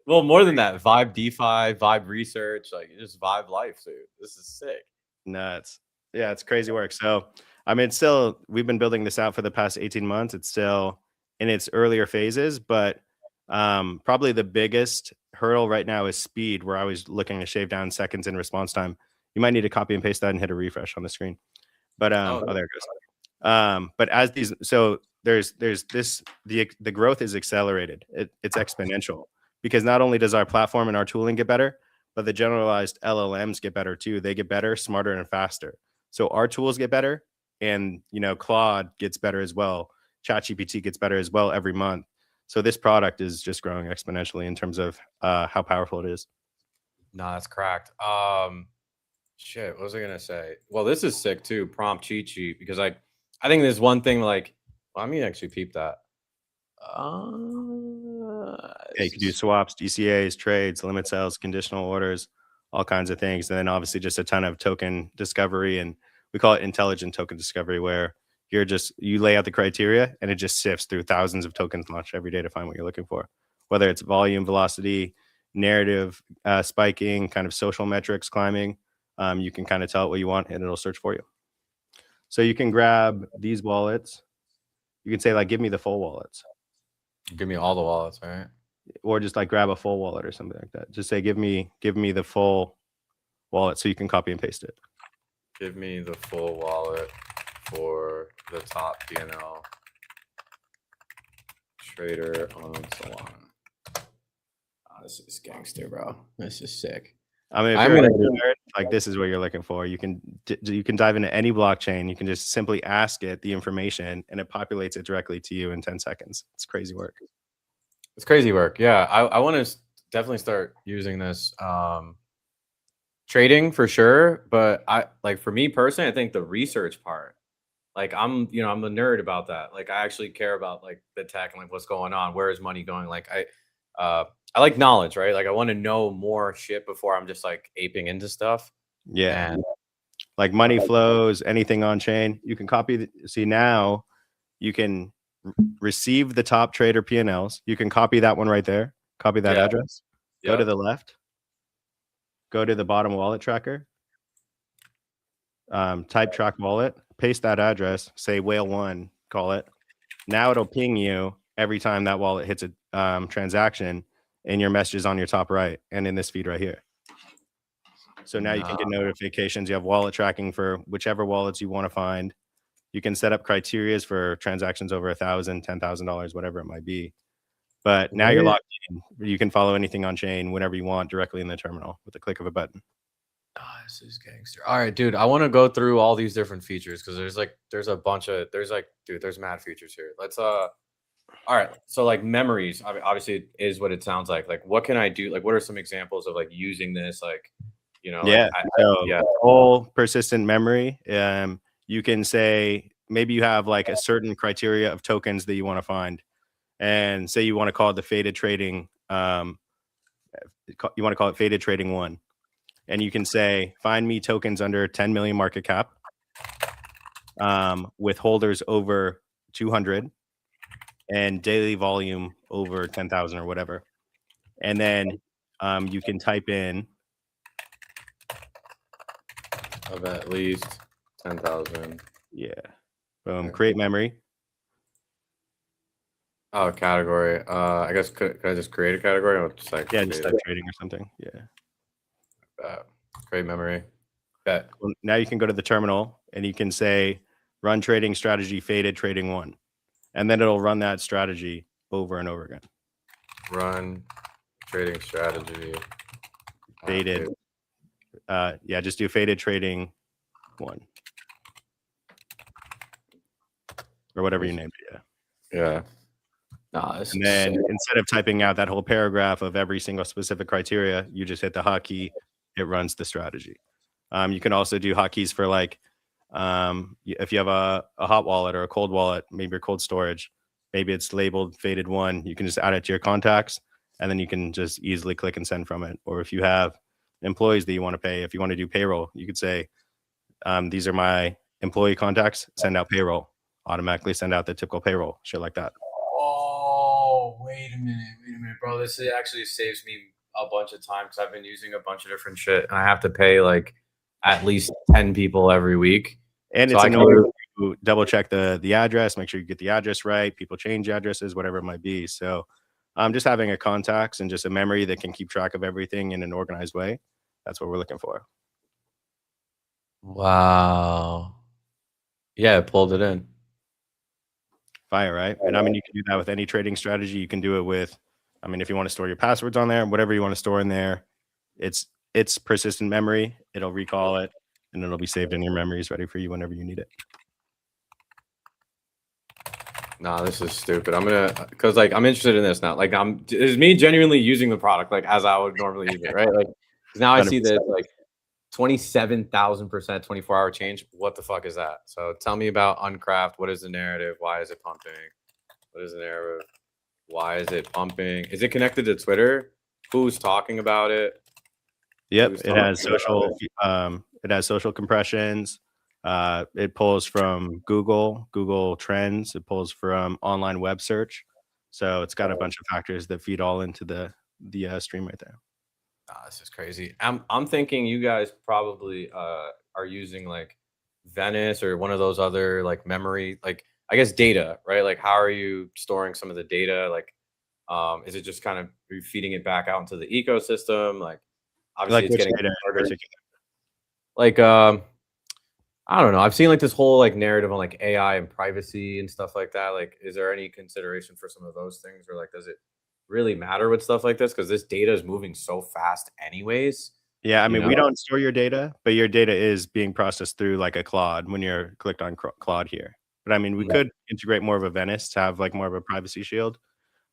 Well, more than that, Vibe DeFi, Vibe research, like just Vibe life, dude. This is sick. Nuts. Yeah, it's crazy work. So, I mean, it's still, we've been building this out for the past 18 months. It's still in its earlier phases, but probably the biggest hurdle right now is speed, where I was looking to shave down seconds in response time. You might need to copy and paste that and hit a refresh on the screen. But oh, there it goes. But as these, so there's this, the growth is accelerated. It's exponential, because not only does our platform and our tooling get better, but the generalized LLMs get better too. They get better, smarter, and faster. So our tools get better, and Claude gets better as well. ChatGPT gets better as well every month. So this product is just growing exponentially in terms of how powerful it is. Nah, that's cracked. Shit, what was I gonna say? Well, this is sick too. Prompt cheat sheet, because I think there's one thing like, well, let me actually peep that. Yeah, you can do swaps, DCAs, trades, limit sales, conditional orders, all kinds of things. And then obviously just a ton of token discovery, and we call it intelligent token discovery, where you lay out the criteria and it just sifts through thousands of tokens launched every day to find what you're looking for, whether it's volume, velocity, narrative, spiking, kind of social metrics climbing. You can kind of tell it what you want and it'll search for you. So you can grab these wallets. You can say like, give me the full wallets. Give me all the wallets, all right? Or just like grab a full wallet or something like that. Just say, give me the full wallet, so you can copy and paste it. Give me the full wallet for the top P&L trader on Solana. Oh, this is gangster, bro. This is sick. I mean, if you're a nerd, like this is what you're looking for. You can dive into any blockchain. You can just simply ask it the information, and it populates it directly to you in 10 seconds. It's crazy work. It's crazy work. Yeah, I want to definitely start using this trading for sure. But for me personally, I think the research part, like I'm a nerd about that. Like I actually care about like the tech and like what's going on. Where is money going? Like I like knowledge, right? Like I want to know more shit before I'm just like aping into stuff. Yeah. And like money flows, anything on chain, you can copy. See, now you can receive the top trader P&Ls. You can copy that one right there. Copy that address. Go to the left. Go to the bottom wallet tracker. Type track wallet. Paste that address. Say whale 1. Call it. Now it'll ping you every time that wallet hits a transaction, and your message is on your top right and in this feed right here. So now you can get notifications. You have wallet tracking for whichever wallets you want to find. You can set up criterias for transactions over $1,000, $10,000, whatever it might be. But now you're locked in. You can follow anything on chain whenever you want directly in the terminal with the click of a button. Oh, this is gangster. All right, dude. I want to go through all these different features, because there's a bunch of there's mad features here. Let's all right. So like memories, obviously is what it sounds like. Like what can I do? Like what are some examples of like using this? Like, whole persistent memory. You can say maybe you have like a certain criteria of tokens that you want to find, and say you want to call it the faded trading. You want to call it faded trading 1, and you can say find me tokens under 10 million market cap, with holders over 200 and daily volume over 10,000 or whatever, and then you can type in of at least 10,000. Yeah. Boom. Create memory. Oh, category. I guess could I just create a category or just like just type trading or something? Yeah. Create memory. Okay. Well, now you can go to the terminal and you can say run trading strategy faded trading 1. And then it'll run that strategy over and over again. Run trading strategy. Faded. Yeah, just do faded trading 1. Or whatever you named it. Yeah. Nah, And then instead of typing out that whole paragraph of every single specific criteria, you just hit the hotkey, it runs the strategy. You can also do hotkeys for like, if you have a hot wallet or a cold wallet, maybe your cold storage, maybe it's labeled faded 1, you can just add it to your contacts and then you can just easily click and send from it. Or if you have employees that you want to pay, if you want to do payroll, you could say, these are my employee contacts, send out payroll, automatically send out the typical payroll, shit like that. Oh, wait a minute, bro. This actually saves me a bunch of time because I've been using a bunch of different shit, and I have to pay like at least 10 people every week. And So it's I can annoying to double check the address, make sure you get the address right. People change addresses, whatever it might be. So just having a contacts and just a memory that can keep track of everything in an organized way. That's what we're looking for. Wow. Yeah, it pulled it in. Fire, right? And I mean, you can do that with any trading strategy. You can do it with, I mean, if you want to store your passwords on there, whatever you want to store in there, it's persistent memory. It'll recall it and it'll be saved in your memories, ready for you whenever you need it. Nah, this is stupid. I'm gonna, cause like I'm interested in this now. Like it's me genuinely using the product like as I would normally use it, right? Like, cause now I see 100%. that like 27,000% 24-hour change. What the fuck is that? So tell me about Uncraft. What is the narrative? Why is it pumping? What is the narrative? Why is it pumping? Is it connected to Twitter? Who's talking about it? Yep, Who's it has talking about social. It has social compressions. It pulls from Google Trends. It pulls from online web search. So it's got a bunch of factors that feed all into the stream right there. Ah, this is crazy. I'm thinking you guys probably are using like Venice or one of those other like memory, like I guess data, right? Like how are you storing some of the data? Like is it just kind of are you feeding it back out into the ecosystem? Like obviously Like it's which getting data in harder. particular? Like I don't know. I've seen like this whole like narrative on like AI and privacy and stuff like that. Like, is there any consideration for some of those things, or like, does it really matter with stuff like this? Because this data is moving so fast, anyways. Yeah, I You mean, know? we don't store your data, but your data is being processed through like a Claude when you're clicked on Claude here. But I mean, we could integrate more of a Venice to have like more of a privacy shield.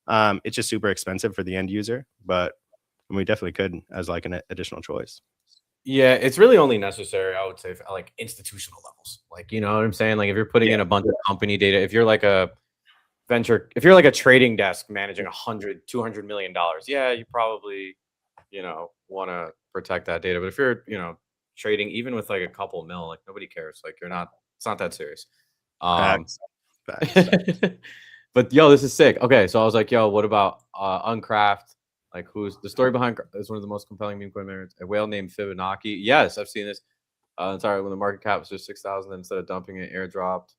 It's just super expensive for the end user, but we definitely could as like an additional choice. Yeah, it's really only necessary, I would say, for like institutional levels. Like, you know what I'm saying? Like, if you're putting Yeah. in a bunch of company data, if you're like a venture, if you're like a trading desk managing 100, $200 million, yeah, you probably, you know, want to protect that data. But if you're, you know, trading even with like a couple mil, like nobody cares. Like you're not, it's not that serious. Um, Facts. Facts. but yo, this is sick. Okay, so I was like, yo, what about Uncraft? Like, who's the story behind is one of the most compelling meme coin memories. A whale named Fibonacci. Yes, I've seen this. Sorry, when the market cap was just 6,000, instead of dumping it, airdropped.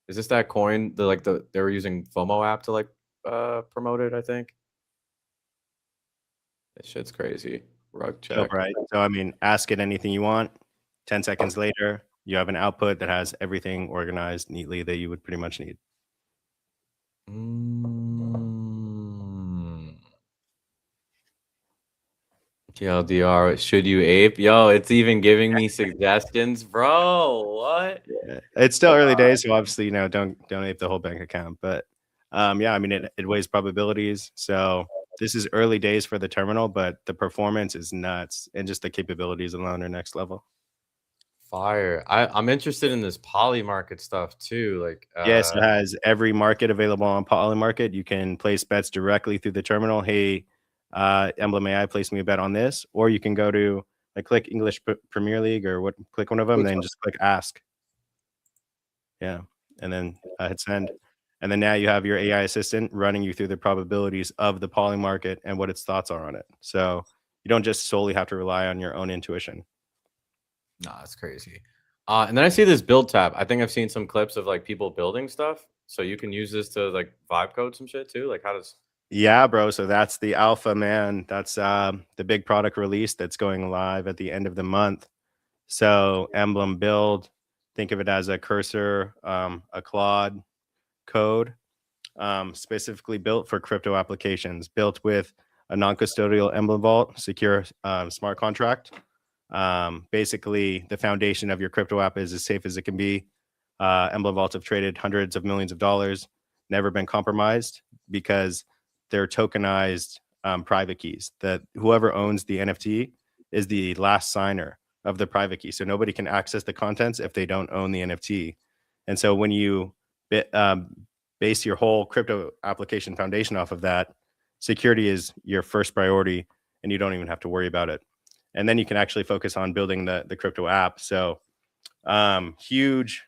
Is this that coin? They were using FOMO app to like promote it, I think. This shit's crazy. Rug check. Dope, right? So I mean, ask it anything you want. 10 seconds later, you have an output that has everything organized neatly that you would pretty much need. TLDR, should you ape? Yo, it's even giving me suggestions, bro. What? Yeah. It's still early days, so obviously, you know, don't donate the whole bank account. But yeah, I mean, it weighs probabilities. So this is early days for the terminal, but the performance is nuts, and just the capabilities alone are next level. Fire. I'm interested in this poly market stuff too. Like, Yes, it has every market available on Polymarket. You can place bets directly through the terminal. Hey, Emblem AI, place me a bet on this, or you can go to like click English Premier League or what, click one of them, then just click ask. Yeah, and then hit send, and then now you have your AI assistant running you through the probabilities of the Poly market and what its thoughts are on it. So you don't just solely have to rely on your own intuition. nah, that's crazy. And then I see this build tab. I think I've seen some clips of like people building stuff. So you can use this to like vibe code some shit too. Like, how does? Yeah, bro. So that's the alpha, man. That's the big product release that's going live at the end of the month. So Emblem build, think of it as a cursor, a Claude code, specifically built for crypto applications, built with a non-custodial Emblem Vault, secure smart contract. Basically, the foundation of your crypto app is as safe as it can be. Emblem Vaults have traded hundreds of millions of dollars, never been compromised because they're tokenized private keys. That whoever owns the NFT is the last signer of the private key, so nobody can access the contents if they don't own the NFT. And so when you base your whole crypto application foundation off of that, security is your first priority, and you don't even have to worry about it. And then you can actually focus on building the crypto app. So huge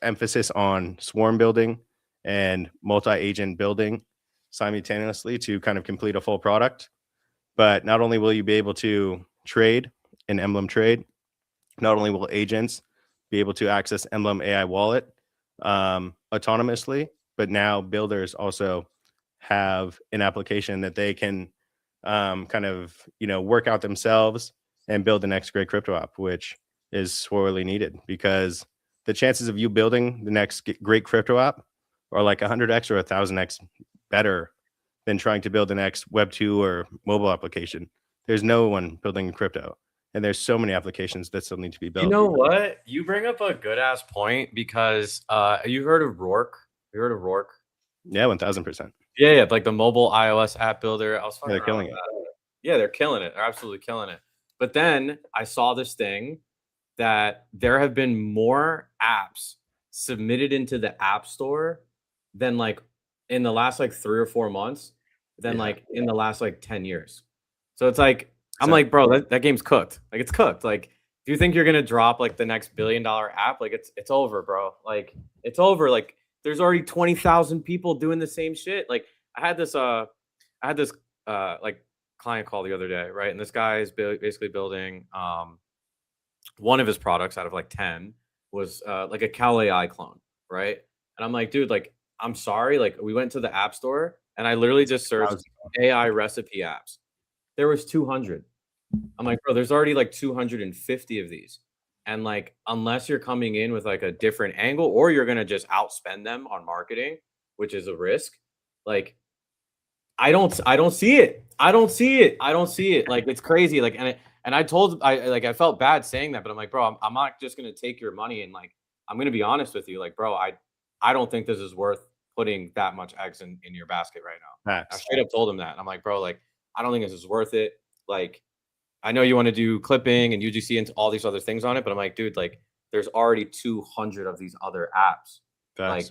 emphasis on swarm building and multi-agent building simultaneously to kind of complete a full product. But not only will you be able to trade in Emblem Trade, not only will agents be able to access Emblem AI Wallet autonomously, but now builders also have an application that they can kind of, work out themselves and build the next great crypto app, which is sorely needed, because the chances of you building the next great crypto app are like 100x or 1000x better than trying to build the next Web2 or mobile application. There's no one building crypto, and there's so many applications that still need to be built. You know what? You bring up a good ass point, because you heard of Rourke? You heard of Rourke? Yeah, 1000%. Yeah, like the mobile iOS app builder. I was fucking They're killing it. Yeah, they're killing it. They're absolutely killing it. But then I saw this thing that there have been more apps submitted into the App Store than like in the last like 3 or 4 months than like in the last like 10 years. So it's like, I'm like, bro, that game's cooked. Like, it's cooked. Like, do you think you're gonna drop like the next $1 billion app? Like, it's over, bro. Like, it's over. Like, there's already 20,000 people doing the same shit. Like, I had this like client call the other day, right? And this guy is basically building one of his products out of like 10 was like a Cal AI clone, right? And I'm like, dude, like, I'm sorry. Like, we went to the app store and I literally just searched AI recipe apps. There was 200. I'm like, bro, there's already like 250 of these. And like, unless you're coming in with like a different angle, or you're going to just outspend them on marketing, which is a risk. Like, I don't see it. I don't see it. Like, it's crazy. Like, and I felt bad saying that, but I'm like, bro, I'm not just going to take your money, and like, I'm going to be honest with you. Like, bro, I don't think this is worth putting that much eggs in your basket right now. I straight up told him that. And I'm like, bro, like, I don't think this is worth it. Like, I know you want to do clipping and UGC and all these other things on it, but I'm like, dude, like, there's already 200 of these other apps. Like,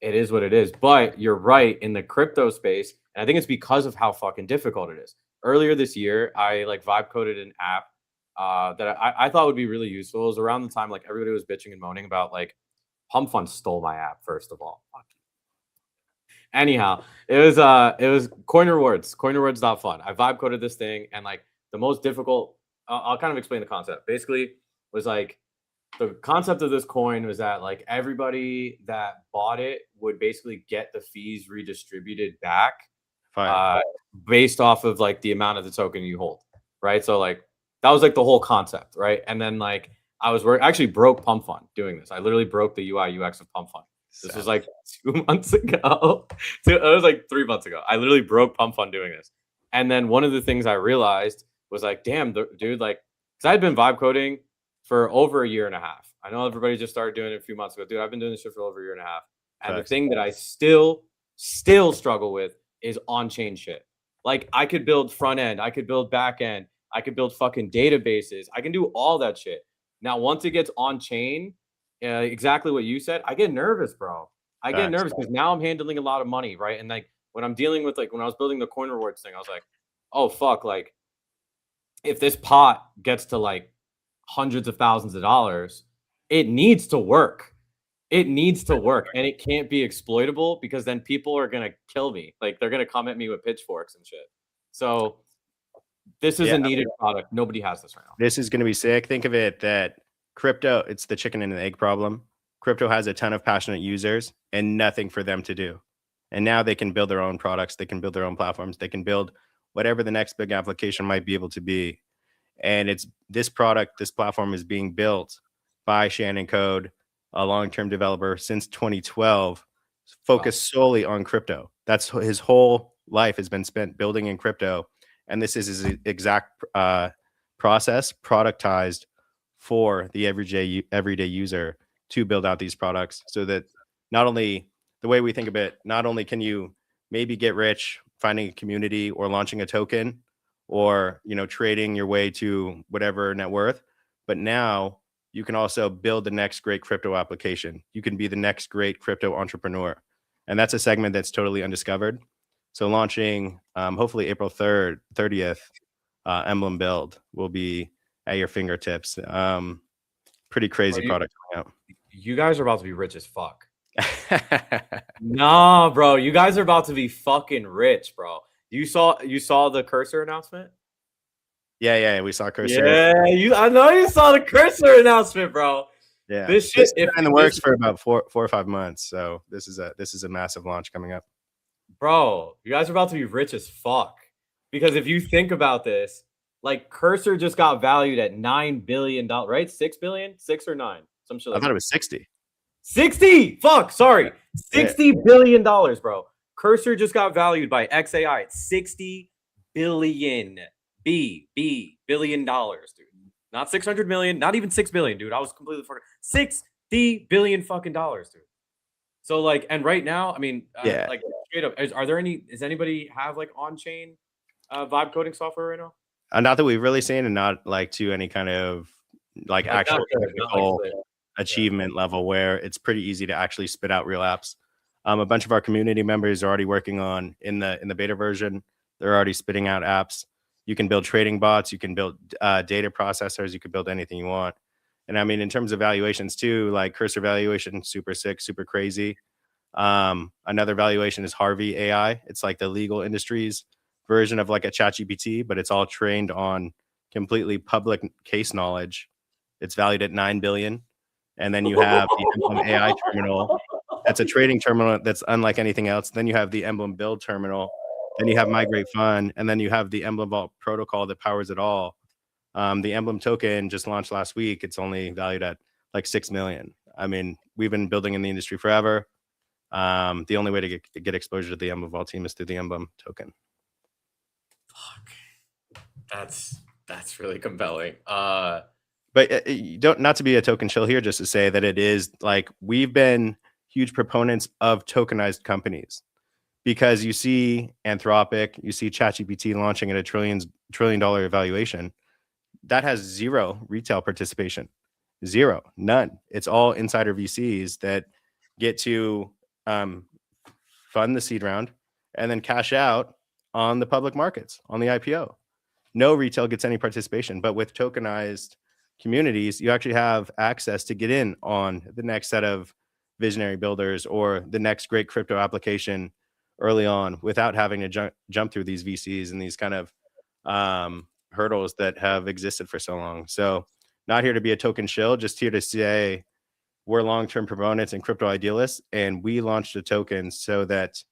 it is what it is. But you're right, in the crypto space, and I think it's because of how fucking difficult it is. Earlier this year, I like vibe coded an app that I thought would be really useful. It was around the time like everybody was bitching and moaning about like Pump Fund stole my app, first of all. Anyhow, it was Coin Rewards, coinrewards.fun. I vibe coded this thing, and like the most difficult, I'll kind of explain the concept. Basically, was like the concept of this coin was that like everybody that bought it would basically get the fees redistributed back based off of like the amount of the token you hold, right? So like that was like the whole concept, right? And then like I actually broke Pump Fund doing this. I literally broke the UI UX of Pump Fund. This was like 2 months ago. It was like 3 months ago. I literally broke Pump Fund doing this. And then one of the things I realized was like, damn, dude, like, because I had been vibe coding for over 1.5 years. I know everybody just started doing it a few months ago. Dude, I've been doing this shit for over 1.5 years. And the thing that I still struggle with is on-chain shit. Like, I could build front end, I could build back end, I could build fucking databases. I can do all that shit. Now, once it gets on-chain, exactly what you said, I get nervous, bro. I get nervous because now I'm handling a lot of money, right? And like when I'm dealing with like when I was building the Coin Rewards thing, I was like, oh fuck, like if this pot gets to like hundreds of thousands of dollars, it needs to work. It needs to work, and it can't be exploitable, because then people are gonna kill me. Like, they're gonna come at me with pitchforks and shit. So this is a needed product. Nobody has this right now. This is going to be sick. Think of it that crypto, it's the chicken and the egg problem. Crypto has a ton of passionate users and nothing for them to do. And now they can build their own products. They can build their own platforms. They can build whatever the next big application might be able to be. And it's this platform is being built by Shannon Code, a long-term developer since 2012, focused solely on crypto. That's his whole life has been spent building in crypto. And this is his exact process productized for the everyday user to build out these products, so that not only the way we think of it, not only can you maybe get rich finding a community or launching a token or, you know, trading your way to whatever net worth, but now you can also build the next great crypto application. You can be the next great crypto entrepreneur. And that's a segment that's totally undiscovered. So launching hopefully April 30th, Emblem Build will be at your fingertips. Pretty crazy product coming out. You guys are about to be rich as fuck. Nah, bro. You guys are about to be fucking rich, bro. You saw the Cursor announcement? Yeah, we saw Cursor. Yeah, I know you saw the Cursor announcement, bro. Yeah, this shit been in the works for about four or 5 months. So this is a massive launch coming up. Bro, you guys are about to be rich as fuck. Because if you think about this, like Cursor just got valued at $9 billion, right? 6 billion? 6 or 9? Some shit like I thought it was 60. 60! Fuck, sorry. $60 billion, bro. Cursor just got valued by XAI at 60 billion. Billion dollars, dude. Not 600 million, not even 6 billion, dude. I was completely fucking 60 billion fucking dollars, dude. So like, and right now, I mean, like straight up, does anybody have like on-chain vibe coding software right now? Not that we've really seen, and not like to any kind of like actual achievement level where it's pretty easy to actually spit out real apps. A bunch of our community members are already working on in the beta version. They're already spitting out apps. You can build trading bots. You can build data processors. You can build anything you want. And I mean, in terms of valuations too, like Cursor valuation, super sick, super crazy. Another valuation is Harvey AI. It's like the legal industry's version of like a ChatGPT, but it's all trained on completely public case knowledge. It's valued at 9 billion. And then you have the Emblem AI terminal. That's a trading terminal that's unlike anything else. Then you have the Emblem Build terminal. Then you have Migrate Fund. And then you have the Emblem Vault protocol that powers it all. The Emblem token just launched last week. It's only valued at like 6 million. I mean, we've been building in the industry forever. The only way to get exposure to the Emblem Vault team is through the Emblem token. Fuck. That's really compelling. But you don't, not to be a token chill here, just to say that it is like we've been huge proponents of tokenized companies, because you see Anthropic, you see ChatGPT launching at a $1 trillion evaluation. That has zero retail participation, zero, none. It's all insider VCs that get to fund the seed round and then cash out on the public markets, on the IPO. No retail gets any participation, but with tokenized communities, you actually have access to get in on the next set of visionary builders or the next great crypto application early on without having to jump through these VCs and these kind of hurdles that have existed for so long. So not here to be a token shill, just here to say we're long-term proponents and crypto idealists, and we launched a token so that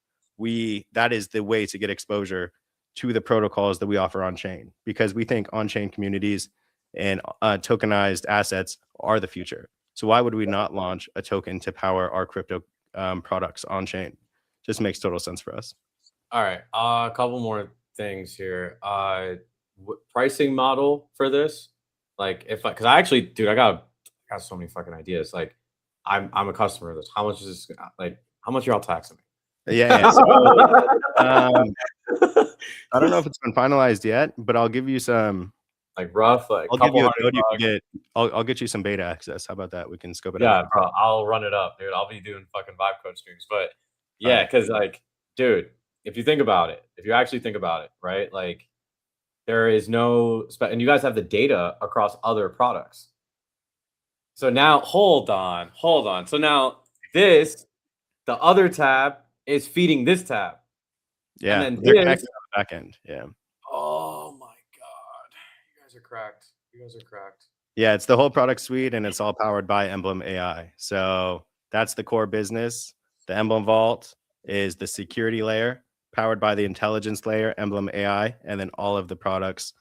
that is the way to get exposure to the protocols that we offer on chain, because we think on-chain communities and tokenized assets are the future. So why would we not launch a token to power our crypto products on chain? Just makes total sense for us. All right, a couple more things here. Pricing model for this, like because I actually, dude, I got so many fucking ideas. Like I'm a customer of this. How much is this? Like how much y'all taxing me? Yeah. So, I don't know if it's been finalized yet, but I'll give you some like rough, like I'll give you a code you can get. I'll get you some beta access. How about that? We can scope it out. Yeah, bro, I'll run it up, dude. I'll be doing fucking vibe code streams. But yeah, because like, dude, if you think about it, if you actually think about it, right? Like there is no and you guys have the data across other products. So now hold on. So now the other tab is feeding this tab. Yeah, and then they're connected on the back end. Yeah. Oh my god. You guys are cracked. Yeah, it's the whole product suite, and it's all powered by Emblem AI. So that's the core business. The Emblem Vault is the security layer powered by the intelligence layer, Emblem AI, and then all of the products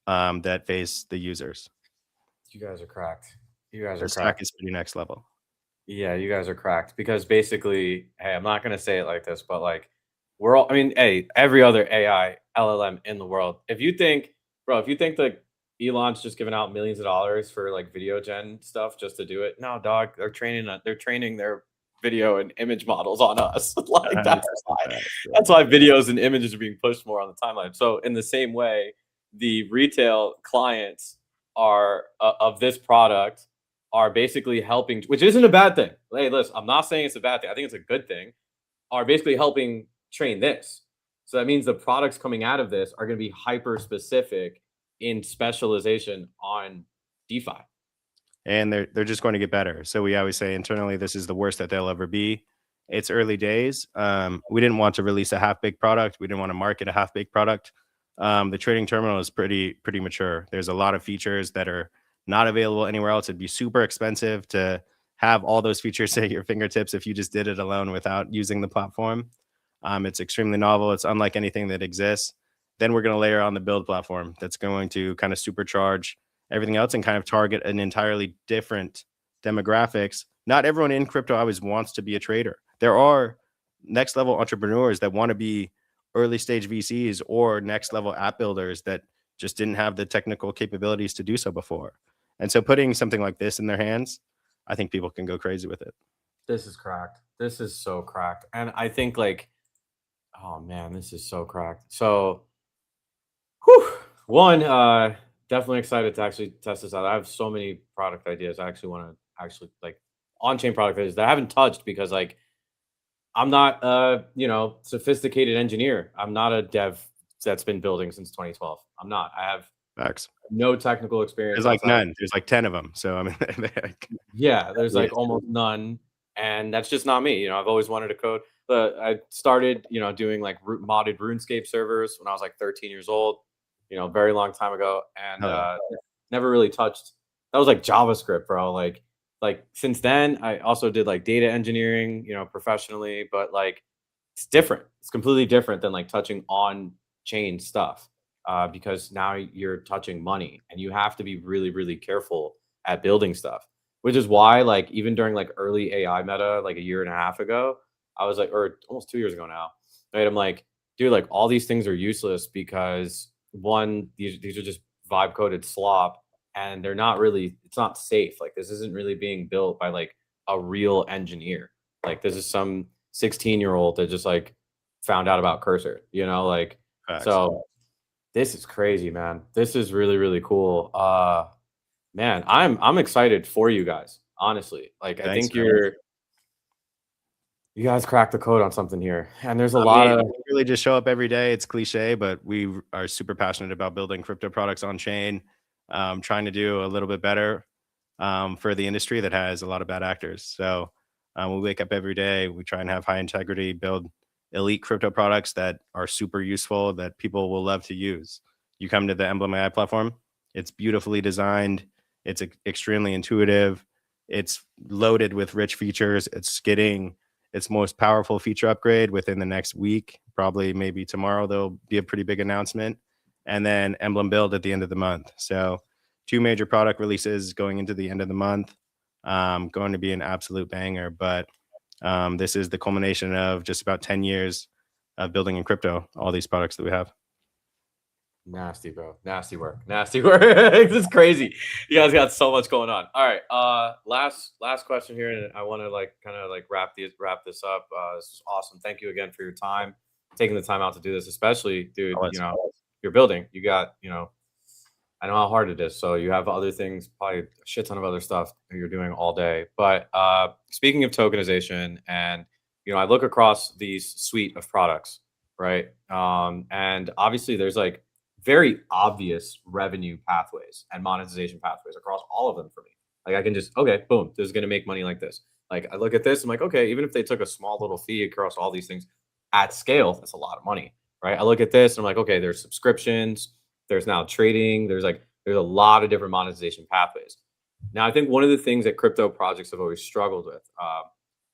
that face the users. You guys are cracked. You guys The are stack cracked. is pretty next level. Yeah, you guys are cracked because basically, hey, I'm not gonna say it like this, but like we're all I mean, hey, every other AI LLM in the world. If you think, bro, if you think that Elon's just giving out millions of dollars for like video gen stuff just to do it, no, dog, they're training their video and image models on us. Like 100% facts, bro. that's why videos and images are being pushed more on the timeline. So in the same way, the retail clients are of this product are basically helping, which isn't a bad thing. Hey, listen, I'm not saying it's a bad thing. I think it's a good thing. Are basically helping train this. So that means the products coming out of this are going to be hyper specific in specialization on DeFi. And they're just going to get better. So we always say internally, this is the worst that they'll ever be. It's early days. We didn't want to release a half-baked product. We didn't want to market a half-baked product. The trading terminal is pretty mature. There's a lot of features that are not available anywhere else. It'd be super expensive to have all those features at your fingertips if you just did it alone without using the platform. It's extremely novel. It's unlike anything that exists. Then we're going to layer on the build platform that's going to kind of supercharge everything else and kind of target an entirely different demographics. Not everyone in crypto always wants to be a trader. There are next level entrepreneurs that want to be early stage VCs or next level app builders that just didn't have the technical capabilities to do so before. And so putting something like this in their hands, I think people can go crazy with it. This is cracked. This is so cracked. And I think like, oh man, this is so cracked. So one, definitely excited to actually test this out. I have so many product ideas. I actually want to actually like on-chain product ideas that I haven't touched because like I'm not a, sophisticated engineer. I'm not a dev that's been building since 2012. I'm not. I have Facts. no technical experience There's like outside of none. There's like 10 of them. So I mean, yeah, there's yeah, like almost none, and that's just not me. I've always wanted to code. But I started, doing like modded RuneScape servers when I was like 13 years old. Very long time ago, and hell yeah. never really touched. That was like JavaScript, bro. Like since then, I also did like data engineering, professionally. But like, it's different. It's completely different than like touching on chain stuff, because now you're touching money, and you have to be really, really careful at building stuff. Which is why, like, even during like early AI meta, like a year and a half ago, I was like, or almost 2 years ago now, right? I'm like, dude, like all these things are useless because one, these are just vibe coded slop, and they're not really. It's not safe. Like this isn't really being built by like a real engineer. Like this is some 16-year-old that just like found out about Cursor. Like Facts. so. This is crazy, man. This is really, really cool. Man, I'm excited for you guys. Honestly, like I Thanks, think man. you guys cracked the code on something here, and there's a I lot mean, of we really just show up every day. It's cliche, but we are super passionate about building crypto products on chain, trying to do a little bit better for the industry that has a lot of bad actors. So we wake up every day, we try and have high integrity, build elite crypto products that are super useful that people will love to use. You come to the Emblem AI platform, it's beautifully designed, it's extremely intuitive, it's loaded with rich features, it's getting its most powerful feature upgrade within the next week. Probably maybe tomorrow there'll be a pretty big announcement, and then Emblem Build at the end of the month. So two major product releases going into the end of the month. Going to be an absolute banger. But this is the culmination of just about 10 years of building in crypto, all these products that we have. nasty, bro. Nasty work. Nasty work. This is crazy. You guys got so much going on. All right. Last question here, and I want to like kind of like wrap this up. This is awesome. Thank you again for your time, taking the time out to do this, especially, dude. You're building. You got, I know how hard it is. So you have other things, probably a shit ton of other stuff that you're doing all day. But speaking of tokenization, and I look across these suite of products, right? And obviously, there's like very obvious revenue pathways and monetization pathways across all of them for me. Like I can just okay, boom, this is gonna make money like this. Like I look at this, I'm like, okay, even if they took a small little fee across all these things at scale, that's a lot of money, right? I look at this, and I'm like, okay, there's subscriptions, there's now trading, there's a lot of different monetization pathways. Now, I think one of the things that crypto projects have always struggled with,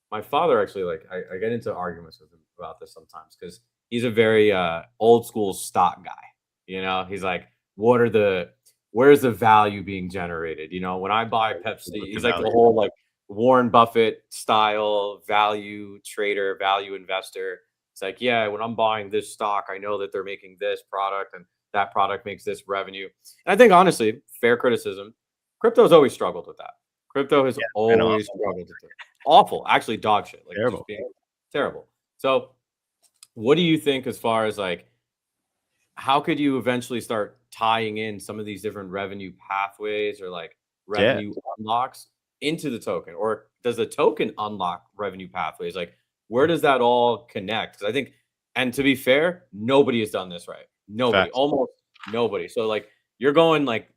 my father actually, like, I get into arguments with him about this sometimes because he's a very old school stock guy. He's like, where's the value being generated? You know, when I buy Pepsi, What's the he's like the value? whole like Warren Buffett style value trader, value investor. It's like, yeah, when I'm buying this stock, I know that they're making this product and that product makes this revenue. And I think honestly, fair criticism, crypto's always struggled with that. Crypto has And always awful, struggled with it. Awful, actually dog shit, like just terrible. being terrible. So what do you think as far as like how could you eventually start tying in some of these different revenue pathways or like Yeah. revenue unlocks into the token? Or does the token unlock revenue pathways? Like, where does that all connect? Because I think, and to be fair, nobody has done this right. Nobody, Facts. almost nobody. So, like, you're going like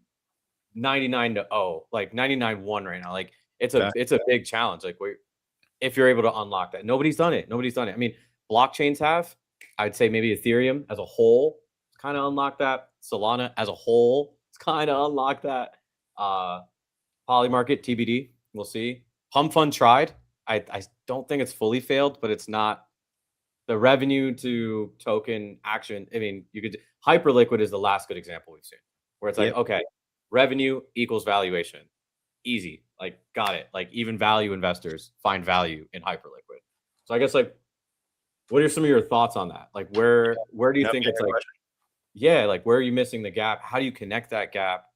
99 to 0, like 99-1 right now. Like, Facts. it's a big challenge. Like, if you're able to unlock that, nobody's done it. Nobody's done it. I mean, blockchains have. I'd say maybe Ethereum as a whole kind of unlocked that. Solana as a whole, it's kind of unlocked that. Uh, Polymarket TBD, we'll see. Pump Fund tried. I don't think it's fully failed, but it's not the revenue to token action. I mean, you could Hyperliquid is the last good example we've seen, where it's like, Yep. okay, revenue equals valuation, easy, like got it. Like even value investors find value in Hyperliquid. So I guess like, what are some of your thoughts on that? Like where do you No, think fair it's like, question. yeah, like where are you missing the gap? How do you connect that gap?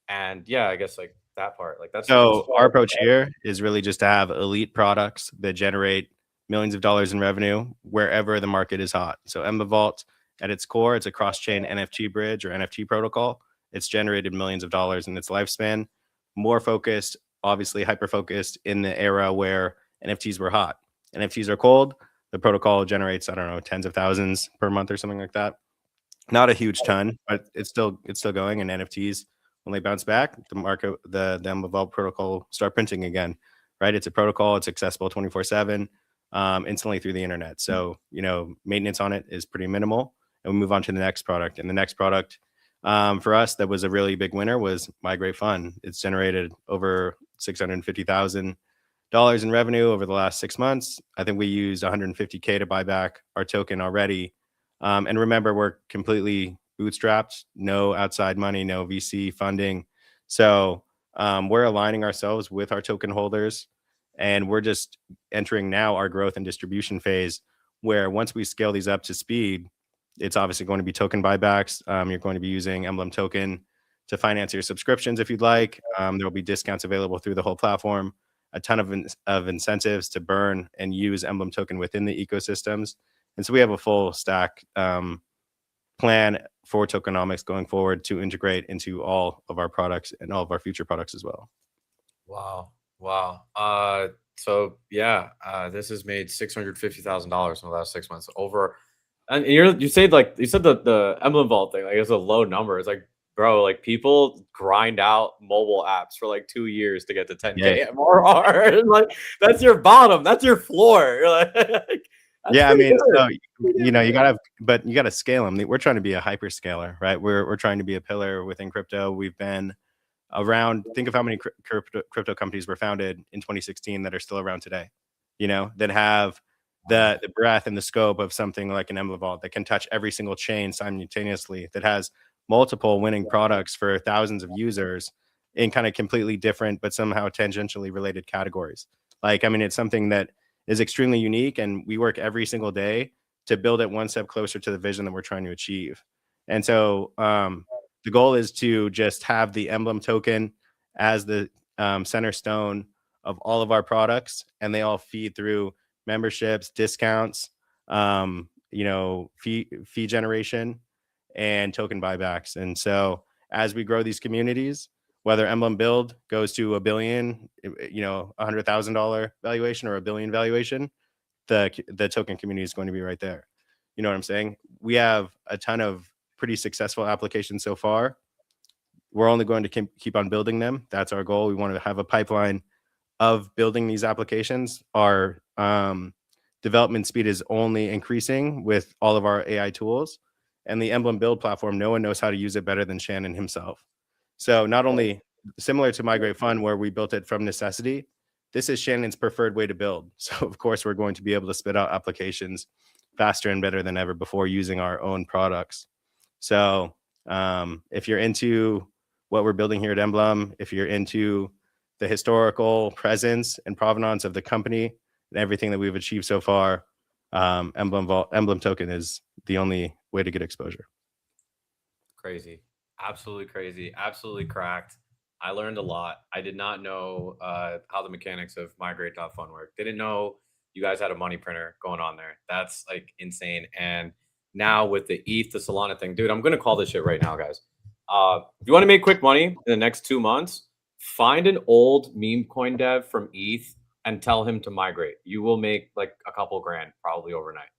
And yeah, I guess like that part, like that's So our hard. approach here is really just to have elite products that generate millions of dollars in revenue wherever the market is hot. So Ember Vault at its core, it's a cross-chain NFT bridge or NFT protocol. It's generated millions of dollars in its lifespan. More focused, obviously hyper focused in the era where NFTs were hot. NFTs are cold. The protocol generates, I don't know, tens of thousands per month or something like that. Not a huge ton, but it's still going. And NFTs, when they bounce back, the market, the Evolve protocol start printing again, right? It's a protocol. It's accessible 24/7, instantly through the internet. So maintenance on it is pretty minimal. And we move on to the next product. And the next product for us that was a really big winner was Migrate Fund. It's generated over $650,000 in revenue over the last 6 months. I think we used 150K to buy back our token already. And remember, we're completely bootstrapped, no outside money, no VC funding. So we're aligning ourselves with our token holders, and we're just entering now our growth and distribution phase, where once we scale these up to speed, it's obviously going to be token buybacks. You're going to be using Emblem token to finance your subscriptions if you'd like. There will be discounts available through the whole platform, a ton of incentives to burn and use Emblem token within the ecosystems. And so we have a full stack plan for tokenomics going forward to integrate into all of our products and all of our future products as well. Wow. Wow. So yeah, this has made $650,000 in the last 6 months over. And you said like you said the Emblem Vault thing, like it's a low number. It's like, bro, like people grind out mobile apps for like 2 years to get to Yeah. 10K MRR. Like that's your bottom, that's your floor. You're like, that's Yeah, I pretty mean, good. so you gotta scale them. We're trying to be a hyperscaler, right? We're trying to be a pillar within crypto. We've been around. Think of how many crypto companies were founded in 2016 that are still around today. That have the breadth and the scope of something like an Emblem Vault that can touch every single chain simultaneously. That has multiple winning products for thousands of users in kind of completely different but somehow tangentially related categories. Like, I mean, it's something that is extremely unique, and we work every single day to build it one step closer to the vision that we're trying to achieve. And so the goal is to just have the Emblem token as the center stone of all of our products, and they all feed through memberships, discounts, fee generation, and token buybacks. And so as we grow these communities, whether Emblem Build goes to $1 billion, $100,000 valuation or $1 billion valuation, the token community is going to be right there. You know what I'm saying? We have a ton of pretty successful applications so far. We're only going to keep on building them. That's our goal. We want to have a pipeline of building these applications. Our development speed is only increasing with all of our AI tools. And the Emblem Build platform, no one knows how to use it better than Shannon himself. So not only similar to Migrate Fund, where we built it from necessity, this is Shannon's preferred way to build. So of course, we're going to be able to spit out applications faster and better than ever before using our own products. So If you're into what we're building here at Emblem, if you're into the historical presence and provenance of the company and everything that we've achieved so far, Emblem token is the only way to get exposure. Crazy. Absolutely crazy. Absolutely cracked. I learned a lot. I did not know how the mechanics of migrate.fun work. Didn't know you guys had a money printer going on there. That's like insane. And now with the ETH to Solana thing, dude, I'm gonna call this shit right now, guys. If you want to make quick money in the next 2 months, find an old meme coin dev from ETH and tell him to migrate. You will make like a couple grand probably overnight.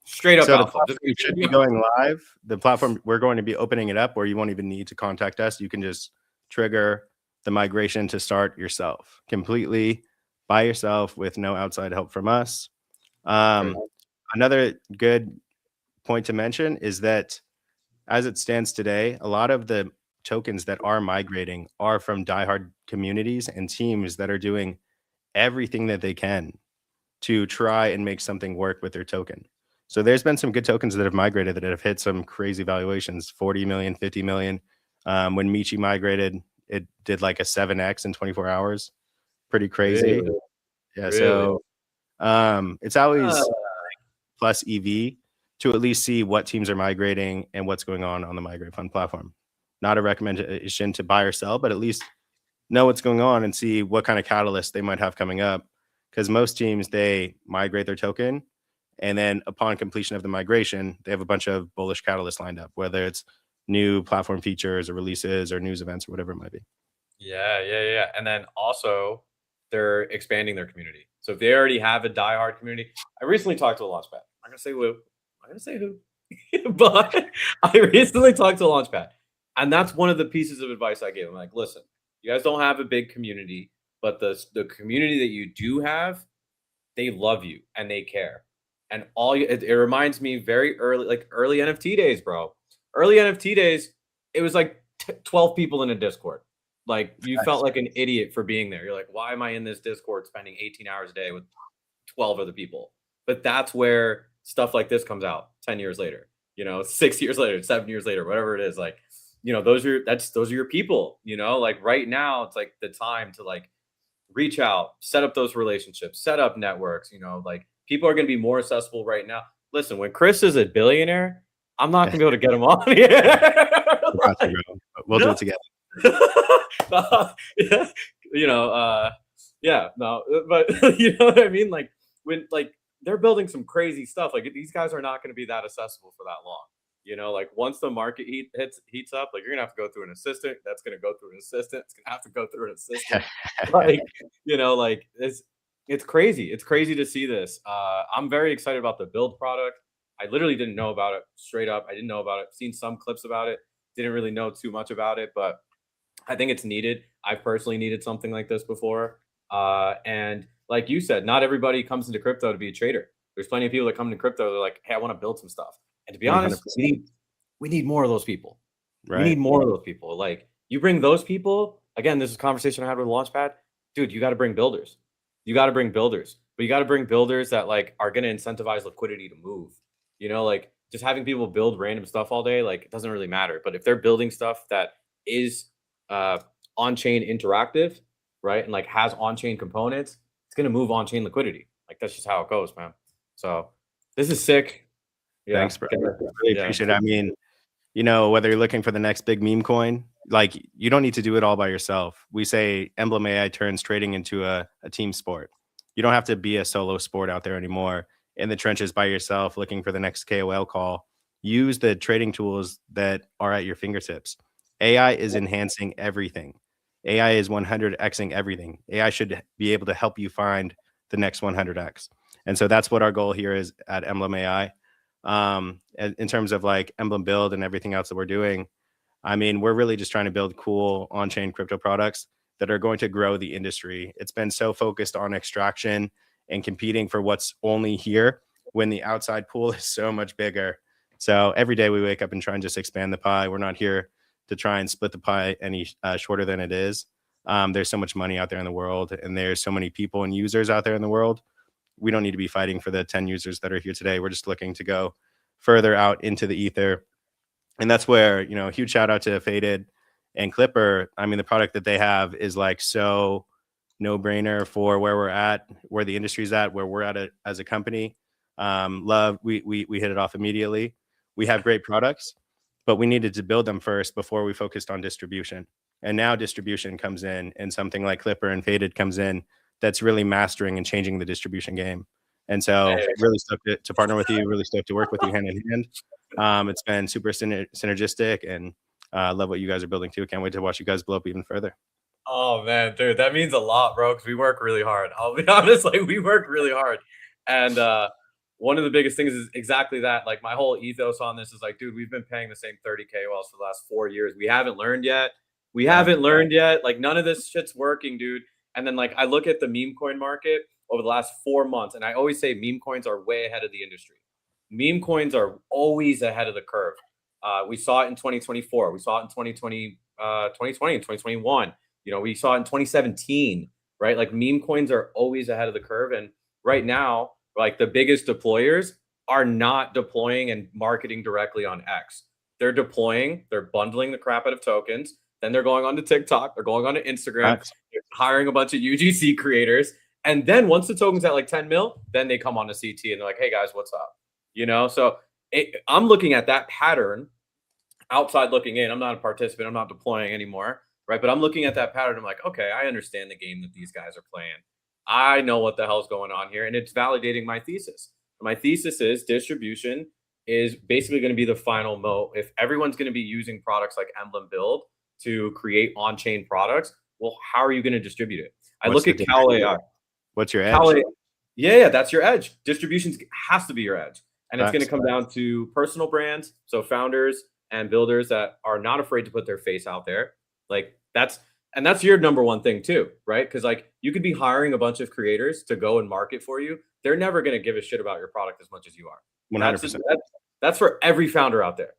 Straight up So the alpha. platform should be going live. The platform, we're going to be opening it up where you won't even need to contact us. You can just trigger the migration to start yourself completely by yourself with no outside help from us. Another good point to mention is that as it stands today, a lot of the tokens that are migrating are from diehard communities and teams that are doing everything that they can to try and make something work with their token. So there's been some good tokens that have migrated that have hit some crazy valuations, 40 million, 50 million. When Michi migrated, it did like a 7x in 24 hours. Pretty crazy. Really? Yeah. Really? So it's always plus EV to at least see what teams are migrating and what's going on the Migrate Fund platform. Not a recommendation to buy or sell, but at least know what's going on and see what kind of catalyst they might have coming up. Because most teams, they migrate their token, and then upon completion of the migration, they have a bunch of bullish catalysts lined up, whether it's new platform features or releases or news events or whatever it might be. Yeah. And then also they're expanding their community. So if they already have a diehard community, I recently talked to a launchpad. I'm gonna say who. I'm gonna say who. But I recently talked to a launchpad. And that's one of the pieces of advice I gave. I'm like, listen, you guys don't have a big community, but the community that you do have, they love you and they care. And it reminds me very early, like early NFT days, bro. Early NFT days, it was like 12 people in a Discord. Like you felt like an idiot for being there. You're like, why am I in this Discord spending 18 hours a day with 12 other people? But that's where stuff like this comes out 10 years later, 6 years later, 7 years later, whatever it is. Like, those are your people, like right now, it's like the time to like reach out, set up those relationships, set up networks, like people are going to be more accessible right now. Listen, when Chris is a billionaire, I'm not going to be able to get him on here. We'll do it together. No, but you know what I mean? Like when like they're building some crazy stuff, like these guys are not going to be that accessible for that long. Like once the market heats up, like you're gonna have to go through an assistant. That's gonna go through an assistant. It's gonna have to go through an assistant. Like like it's crazy. It's crazy to see this. I'm very excited about the build product. I literally didn't know about it straight up. I didn't know about it. Seen some clips about it. Didn't really know too much about it, but I think it's needed. I've personally needed something like this before. And like you said, not everybody comes into crypto to be a trader. There's plenty of people that come into crypto. They're like, hey, I want to build some stuff. And to be honest, we need more of those people. Right. We need more of those people. Like you bring those people, again, this is a conversation I had with Launchpad. Dude, you got to bring builders. But you got to bring builders that like are going to incentivize liquidity to move. Like just having people build random stuff all day, like it doesn't really matter. But if they're building stuff that is on-chain interactive, right, and like has on-chain components, it's going to move on-chain liquidity. Like that's just how it goes, man. So this is sick. Yeah. Thanks, bro. Really appreciate it. I mean, whether you're looking for the next big meme coin, like you don't need to do it all by yourself. We say Emblem AI turns trading into a team sport. You don't have to be a solo sport out there anymore in the trenches by yourself looking for the next KOL call. Use the trading tools that are at your fingertips. AI is enhancing everything. AI is 100xing everything. AI should be able to help you find the next 100x. And so that's what our goal here is at Emblem AI. In terms of like Emblem build and everything else that we're doing, I mean, we're really just trying to build cool on-chain crypto products that are going to grow the industry. It's been so focused on extraction and competing for what's only here when the outside pool is so much bigger. So every day we wake up and try and just expand the pie. We're not here to try and split the pie any shorter than it is. There's so much money out there in the world, and there's so many people and users out there in the world. We don't need to be fighting for the 10 users that are here today. We're just looking to go further out into the ether And that's where, you know, huge shout out to Faded and Clipper. I mean, the product that they have is like so no brainer for where we're at, where the industry's at, where we're at as a company. Love, we hit it off immediately. We have great products, but we needed to build them first before we focused on distribution. And now distribution comes in, and something like Clipper and Faded comes in that's really mastering and changing the distribution game. And so really stoked to partner with you, really stoked to work with you hand in hand. It's been super synergistic, and love what you guys are building too. Can't wait to watch you guys blow up even further. Oh man, dude, that means a lot, bro, because we work really hard. I'll be honest, like we work really hard. And one of the biggest things is exactly that. Like my whole ethos on this is like, dude, we've been paying the same 30K wells for the last 4 years. We haven't learned yet. We haven't learned yet. Like none of this shit's working, dude. And then like I look at the meme coin market over the last 4 months, and I always say meme coins are way ahead of the industry. Meme coins are always ahead of the curve. We saw it in 2024. We saw it in 2020, 2020 and 2021. You know, we saw it in 2017, right? Like meme coins are always ahead of the curve. And right now, like the biggest deployers are not deploying and marketing directly on X. They're deploying, they're bundling the crap out of tokens. Then they're going on to TikTok, they're going on to Instagram, they're hiring a bunch of UGC creators. And then once the token's at like 10 mil, then they come on to CT and they're like, hey guys, what's up? You know, so I'm looking at that pattern outside looking in. I'm not a participant, I'm not deploying anymore. Right. But I'm looking at that pattern. I'm like, okay, I understand the game that these guys are playing. I know what the hell's going on here. And it's validating my thesis. My thesis is distribution is basically going to be the final moat. If everyone's going to be using products like Emblem Build to create on-chain products, well, how are you going to distribute it? I look at Cal AI. What's your edge? Cal AI, yeah, that's your edge. Distribution has to be your edge. And it's going to come down to personal brands. So founders and builders that are not afraid to put their face out there. Like that's your number one thing too, right? Because like you could be hiring a bunch of creators to go and market for you. They're never going to give a shit about your product as much as you are. 100%. That's for every founder out there.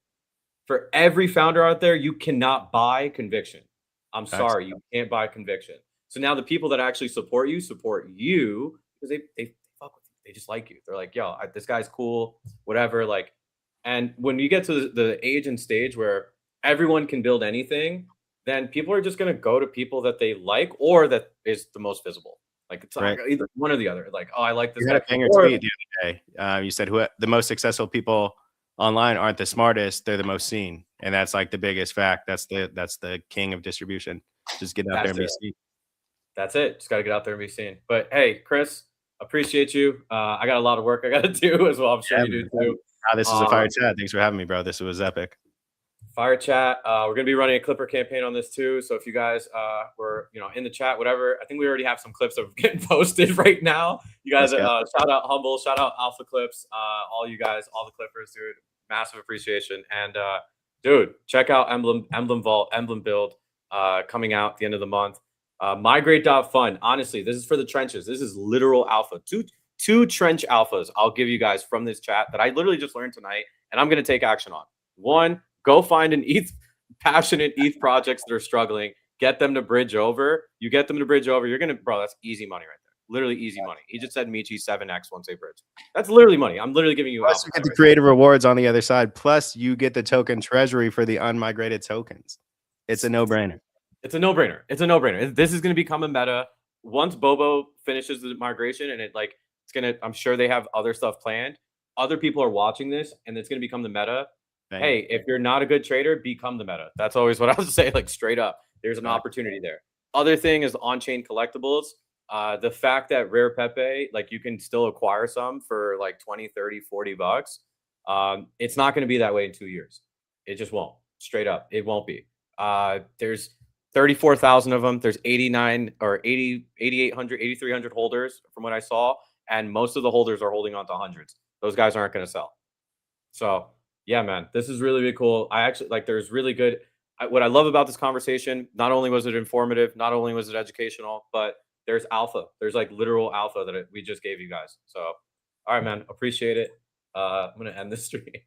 For every founder out there, you cannot buy conviction. I'm sorry, you can't buy conviction. So now the people that actually support you because they fuck with you. They just like you. They're like, yo, this guy's cool, whatever. Like, and when you get to the age and stage where everyone can build anything, then people are just going to go to people that they like or that is the most visible. Like it's like either one or the other. Like, oh, I like this. You had a banger tweet the other day. You said the most successful people online aren't the smartest; they're the most seen, and that's like the biggest fact. That's the king of distribution. Just get out there and be seen. That's it. Just got to get out there and be seen. But hey, Chris, appreciate you. I got a lot of work I got to do as well. I'm sure you do too. This is a fire chat. Thanks for having me, bro. This was epic. Fire chat. We're gonna be running a Clipper campaign on this too. So if you guys were in the chat, whatever, I think we already have some clips of getting posted right now. You guys, shout out Humble, shout out Alpha Clips, all you guys, all the Clippers, dude. Massive appreciation. And dude, check out Emblem Vault, Emblem Build, coming out at the end of the month. Migrate.fun. Honestly, this is for the trenches. This is literal alpha. Two trench alphas I'll give you guys from this chat that I literally just learned tonight, and I'm gonna take action on. One, go find an passionate ETH projects that are struggling. Get them to bridge over. You get them to bridge over. You're bro. That's easy money right there. Literally easy money. He just said Michi 7x once they bridge. That's literally money. I'm literally giving you. Plus, you get the creative rewards on the other side. Plus, you get the token treasury for the unmigrated tokens. It's a no-brainer. It's a no-brainer. It's a no-brainer. This is going to become a meta once Bobo finishes the migration, and I'm sure they have other stuff planned. Other people are watching this, and it's going to become the meta. Hey, if you're not a good trader, become the meta. That's always what I would say, like straight up. There's an opportunity there. Other thing is on-chain collectibles. The fact that Rare Pepe, like you can still acquire some for like 20, 30, 40 bucks. It's not going to be that way in 2 years. It just won't. Straight up. It won't be. There's 34,000 of them. There's 89 or 80, 8,800, 8,300 holders from what I saw. And most of the holders are holding on to hundreds. Those guys aren't going to sell. So yeah, man, this is really, really cool. I actually there's really good. What I love about this conversation, not only was it informative, not only was it educational, but there's alpha. There's like literal alpha that we just gave you guys. So, all right, man, appreciate it. I'm going to end this stream. Yeah.